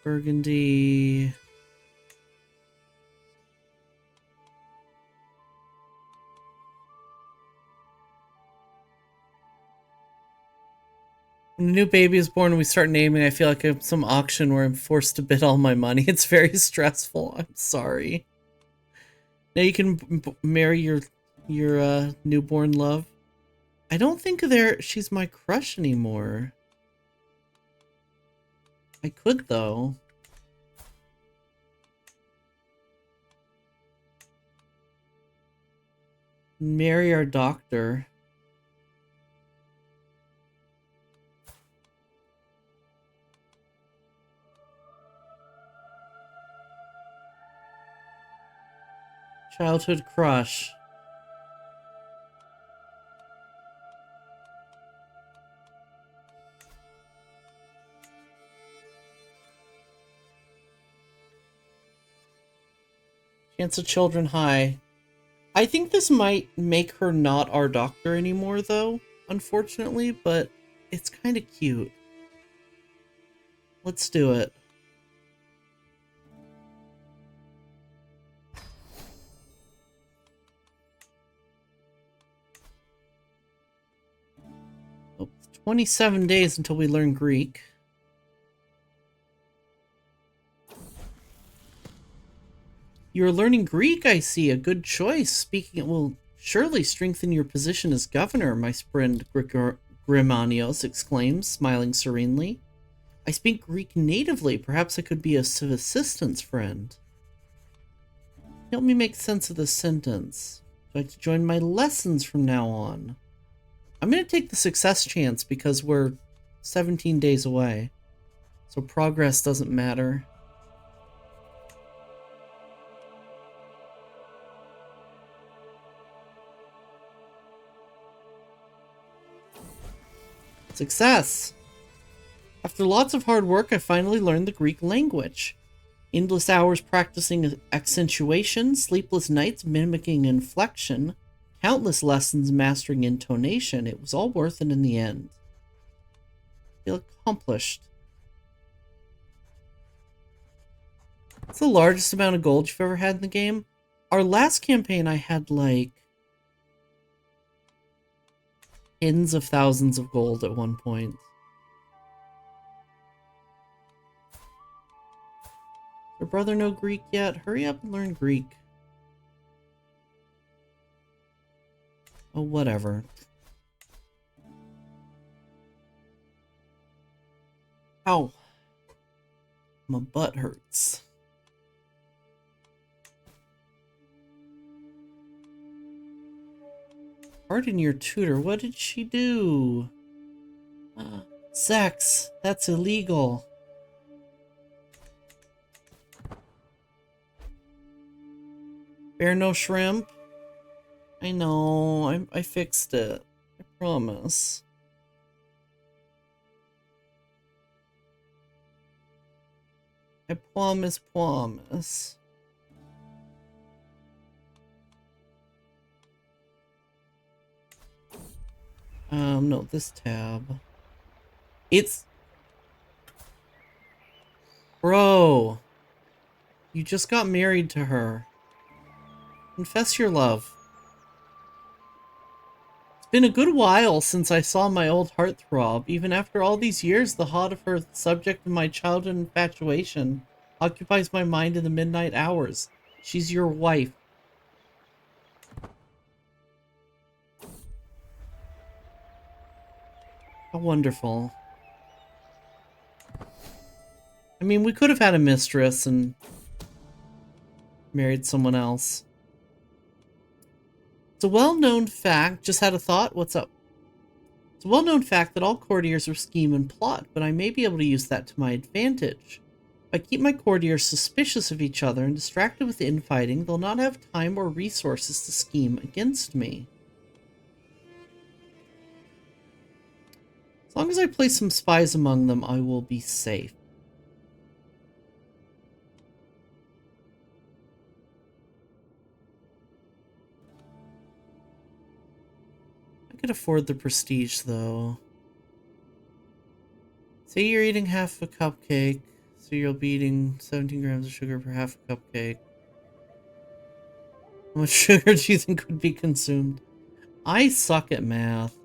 Burgundy. When a new baby is born and we start naming, I feel like I'm some auction where I'm forced to bid all my money. It's very stressful. I'm sorry. Now you can marry your newborn love. I don't think she's my crush anymore. I could, though. Marry our doctor. Childhood crush. Chance of children high. I think this might make her not our doctor anymore, though, unfortunately, but it's kind of cute. Let's do it. Oh, 27 days until we learn Greek. You're learning Greek, I see. A good choice. Speaking it will surely strengthen your position as governor, my friend Grimanios exclaims, smiling serenely. I speak Greek natively. Perhaps I could be of assistance, friend. Help me make sense of this sentence. I'd like to join my lessons from now on. I'm going to take the success chance because we're 17 days away. So progress doesn't matter. Success! After lots of hard work, I finally learned the Greek language. Endless hours practicing accentuation, sleepless nights mimicking inflection, countless lessons mastering intonation. It was all worth it in the end. I feel accomplished. It's the largest amount of gold you've ever had in the game. Our last campaign, I had like tens of thousands of gold at one point. Your brother know Greek yet? Hurry up and learn Greek. Oh, whatever. Ow. My butt hurts. Pardon your tutor. What did she do? Sex. That's illegal. Bear no shrimp. I know. I fixed it. I promise. I promise. No, this tab. It's... Bro. You just got married to her. Confess your love. It's been a good while since I saw my old heartthrob. Even after all these years, the thought of her, the subject of my childhood infatuation, occupies my mind in the midnight hours. She's your wife. How wonderful. I mean, we could have had a mistress and married someone else. It's a well-known fact. Just had a thought. What's up? It's a well-known fact that all courtiers are scheme and plot, but I may be able to use that to my advantage. If I keep my courtiers suspicious of each other and distracted with infighting, they'll not have time or resources to scheme against me. As long as I place some spies among them, I will be safe. I could afford the prestige, though. Say you're eating half a cupcake, so you'll be eating 17 grams of sugar per half a cupcake. How much sugar do you think would be consumed? I suck at math.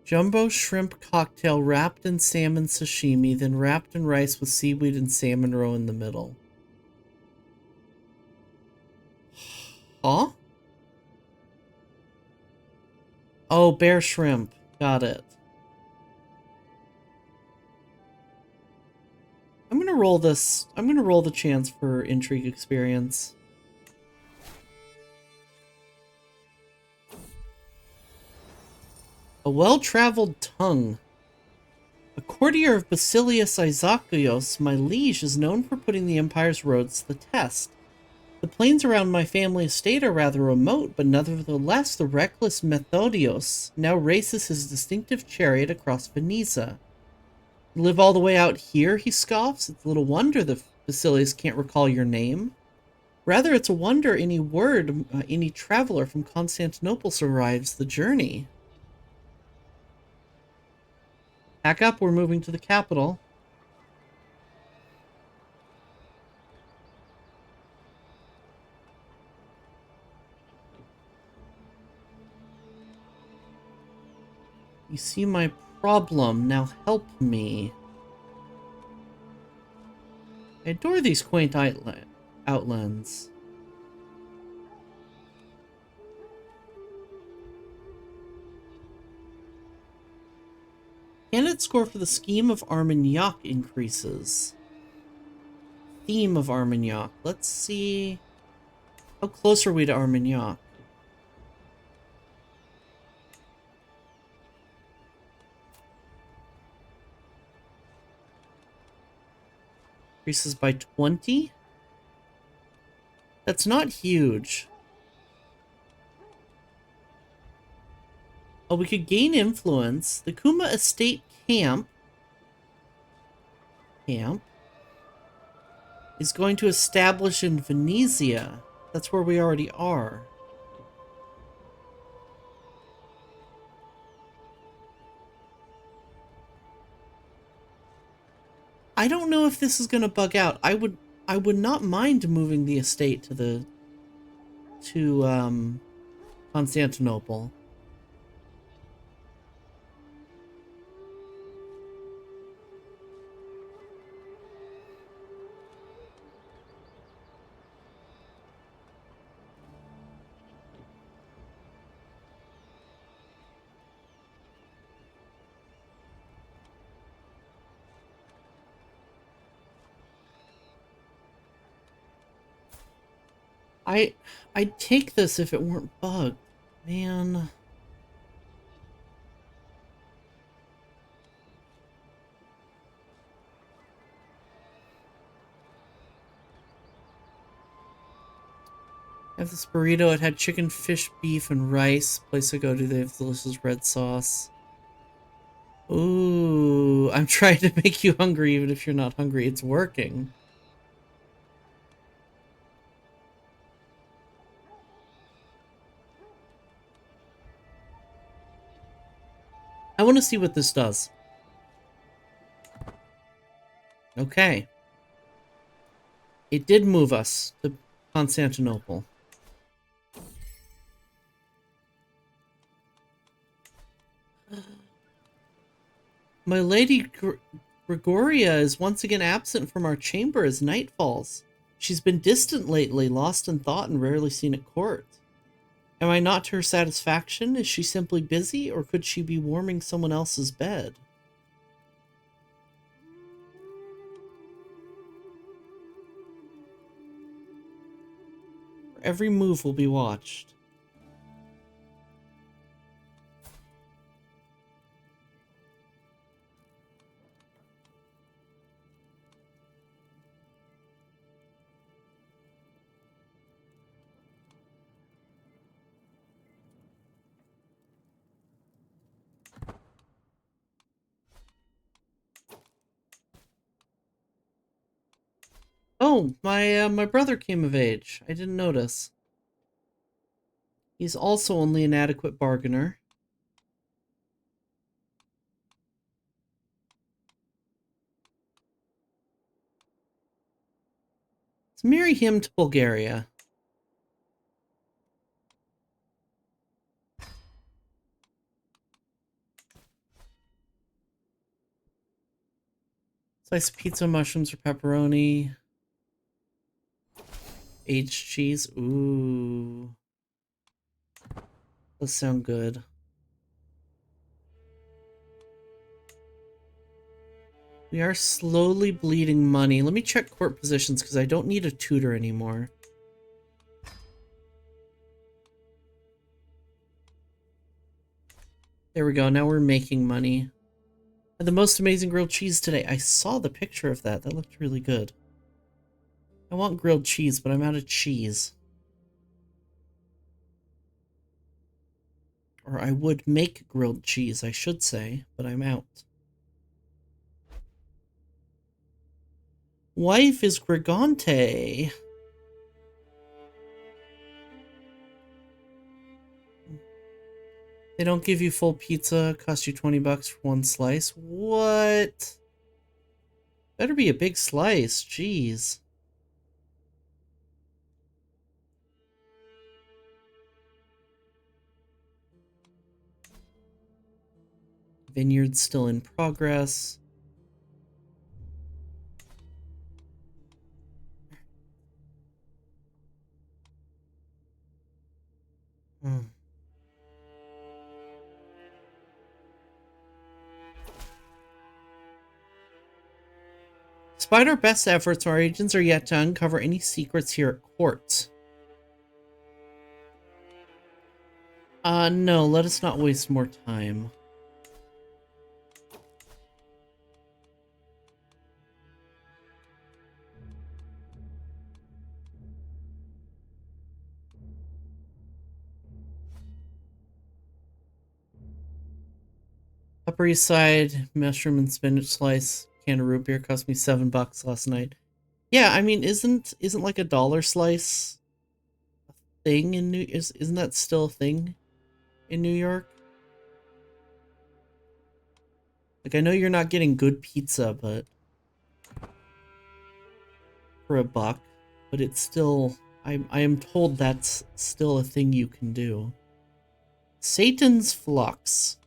Jumbo shrimp cocktail wrapped in salmon sashimi, then wrapped in rice with seaweed and salmon roe in the middle. Huh? Oh, bear shrimp. Got it. I'm gonna roll this. I'm gonna roll the chance for intrigue experience. A well-traveled tongue. A courtier of Basilius Isakios, my liege is known for putting the Empire's roads to the test. The plains around my family estate are rather remote, but nevertheless the reckless Methodios now races his distinctive chariot across Venetia. You live all the way out here, he scoffs. It's little wonder the Basilius can't recall your name. Rather, it's a wonder any traveler from Constantinople survives the journey. Pack up, we're moving to the capital. You see my problem, now help me. I adore these quaint outlines. Candidate score for the scheme of Armagnac increases. Theme of Armagnac. Let's see. How close are we to Armagnac? Increases by 20? That's not huge. Oh, we could gain influence. The Kuma Estate Camp is going to establish in Venetia. That's where we already are. I don't know if this is going to bug out. I would not mind moving the estate to the to Constantinople. I'd take this if it weren't bugged. Man. I have this burrito. It had chicken, fish, beef, and rice. Place I go to, they have delicious red sauce. Ooh, I'm trying to make you hungry even if you're not hungry. It's working. I want to see what this does. Okay. It did move us to Constantinople. My lady Gregoria is once again absent from our chamber as night falls. She's been distant lately, lost in thought and rarely seen at court. Am I not to her satisfaction? Is she simply busy, or could she be warming someone else's bed? Every move will be watched. Oh, my brother came of age. I didn't notice. He's also only an adequate bargainer. Let's marry him to Bulgaria. Slice of pizza, mushrooms, or pepperoni. Aged cheese. Ooh. Those sound good. We are slowly bleeding money. Let me check court positions because I don't need a tutor anymore. There we go. Now we're making money. Had the most amazing grilled cheese today. I saw the picture of that. That looked really good. I want grilled cheese, but I'm out of cheese. Or I would make grilled cheese, I should say, but I'm out. Wife is Gregante. They don't give you full pizza, cost you 20 bucks for one slice. What? Better be a big slice, jeez. Vineyard's still in progress. Hmm. Despite our best efforts, our agents are yet to uncover any secrets here at court. No, let us not waste more time. Upper East Side, mushroom and spinach slice, can of root beer cost me $7 last night. Yeah, I mean, isn't like a dollar slice a thing in isn't that still a thing in New York? Like, I know you're not getting good pizza, but for $1, but it's still I am told that's still a thing you can do. Satan's Flux.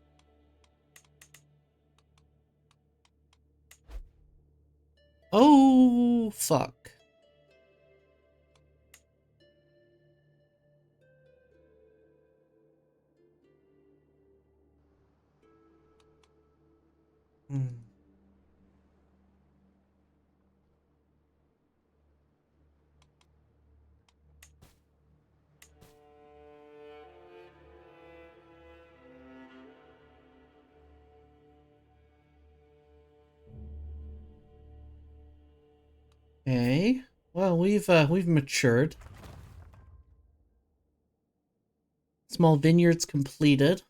Oh, fuck. Hmm. Okay. Well, we've matured. Small vineyards completed.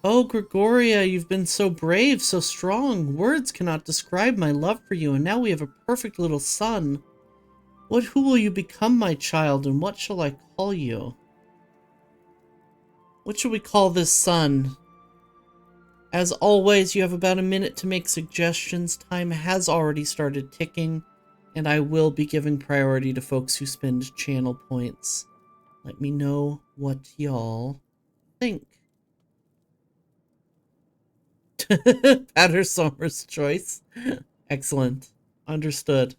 Oh, Gregoria, you've been so brave, so strong. Words cannot describe my love for you, and now we have a perfect little son. Who will you become, my child, and what shall I call you? What should we call this son? As always, you have about a minute to make suggestions. Time has already started ticking, and I will be giving priority to folks who spend channel points. Let me know what y'all think. Pattersommer's choice. Excellent. Understood.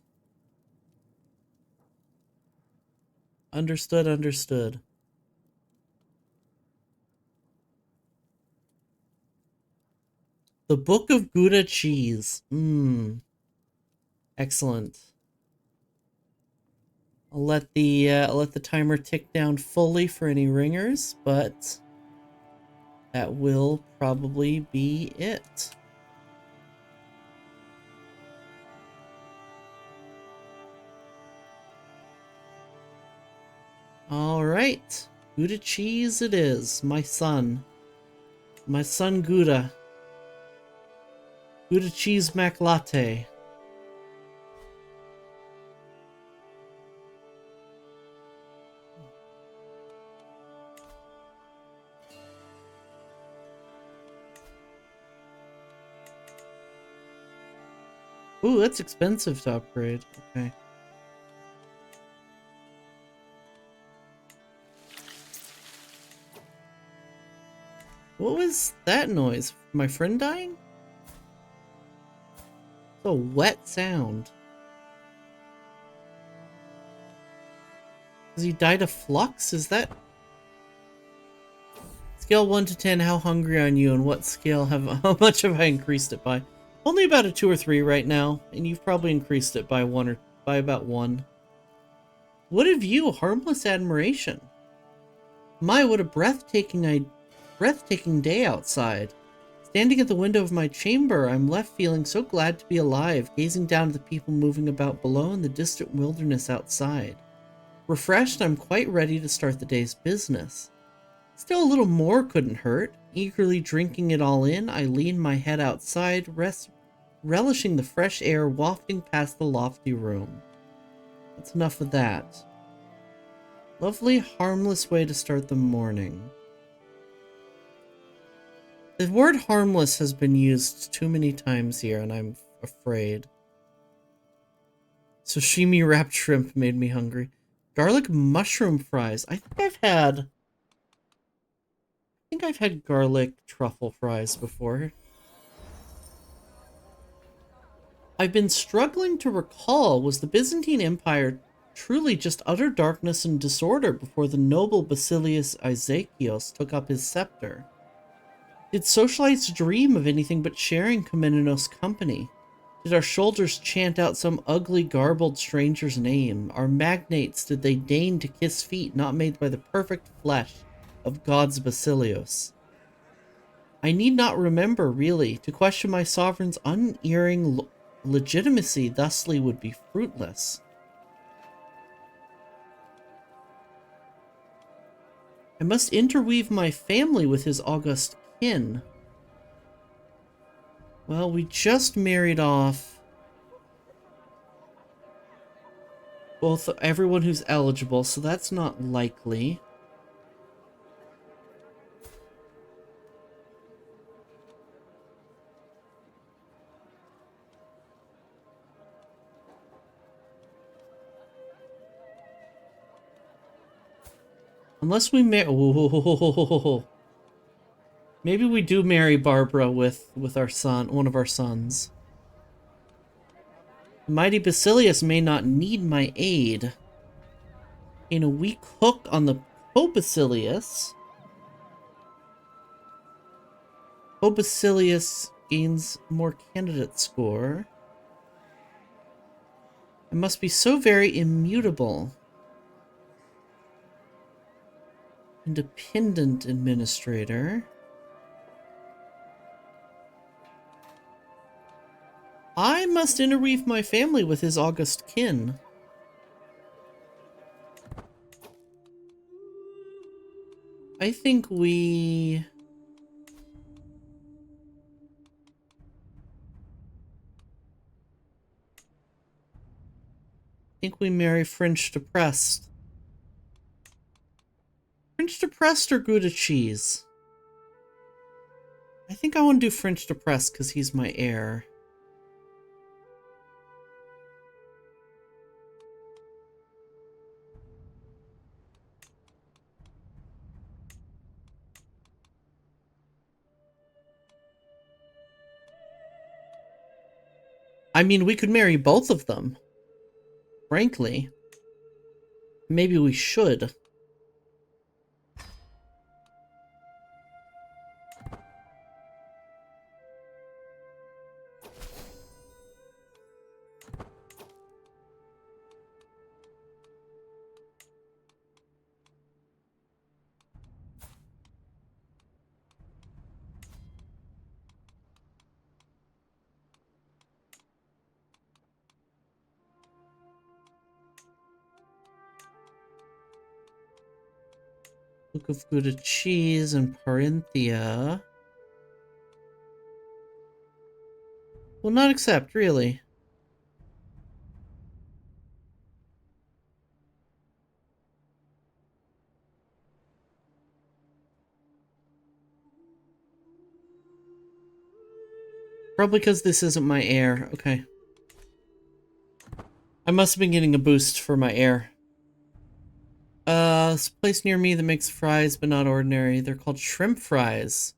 Understood, understood. The Book of Gouda Cheese. Mmm. Excellent. I'll let the timer tick down fully for any ringers, but that will probably be it. All right. Gouda cheese it is. My son. My son Gouda. Gouda cheese mac latte. Ooh, that's expensive to upgrade. Okay. What was that noise? My friend dying? It's a wet sound. Has he died of flux? Is that... Scale 1 to 10, how hungry are you, and what scale how much have I increased it by? Only about a 2 or 3 right now, and you've probably increased it by about 1. What have you? Harmless admiration. My, what a breathtaking day outside. Standing at the window of my chamber, I'm left feeling so glad to be alive, gazing down at the people moving about below and the distant wilderness outside. Refreshed, I'm quite ready to start the day's business. Still, a little more couldn't hurt. Eagerly drinking it all in, I lean my head outside, relishing the fresh air wafting past the lofty room. That's enough of that. Lovely, harmless way to start the morning. The word harmless has been used too many times here, and I'm afraid. Sashimi wrapped shrimp made me hungry. Garlic mushroom fries. I think I've had garlic truffle fries before. I've been struggling to recall, was the Byzantine Empire truly just utter darkness and disorder before the noble Basilius Isakios took up his scepter? Did socialites dream of anything but sharing Komnenos' company? Did our shoulders chant out some ugly, garbled stranger's name? Our magnates, did they deign to kiss feet not made by the perfect flesh of God's Basilios? I need not remember, really. To question my sovereign's unerring legitimacy thusly would be fruitless. I must interweave my family with his august kin. Well, we just married off both everyone who's eligible, so that's not likely. Unless we marry... Maybe we do marry Barbara with our son, one of our sons. The mighty Basilius may not need my aid. In a weak hook on the Co-Basilius. Co-Basilius gains more candidate score. I must be so very immutable. Independent administrator. I must interweave my family with his august kin. I think we... marry French depressed. French depressed or Gouda cheese? I think I want to do French depressed because he's my heir. I mean, we could marry both of them. Frankly. Maybe we should. Book of Gouda cheese and Parinthia. Will not accept, really. Probably because this isn't my heir. Okay. I must have been getting a boost for my heir. This place near me that makes fries, but not ordinary. They're called shrimp fries.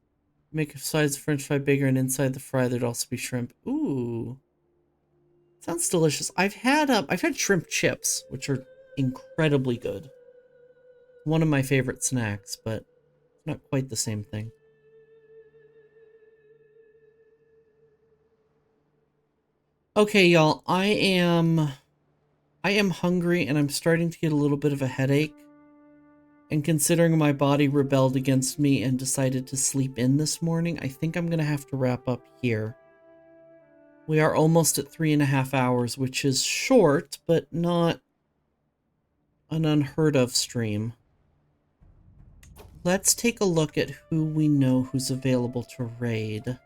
Make the size of French fry bigger, and inside the fry there'd also be shrimp. Ooh. Sounds delicious. I've had shrimp chips, which are incredibly good. One of my favorite snacks, but not quite the same thing. Okay, y'all, I am hungry and I'm starting to get a little bit of a headache. And considering my body rebelled against me and decided to sleep in this morning, I think I'm going to have to wrap up here. We are almost at 3.5 hours, which is short, but not an unheard of stream. Let's take a look at who we know who's available to raid.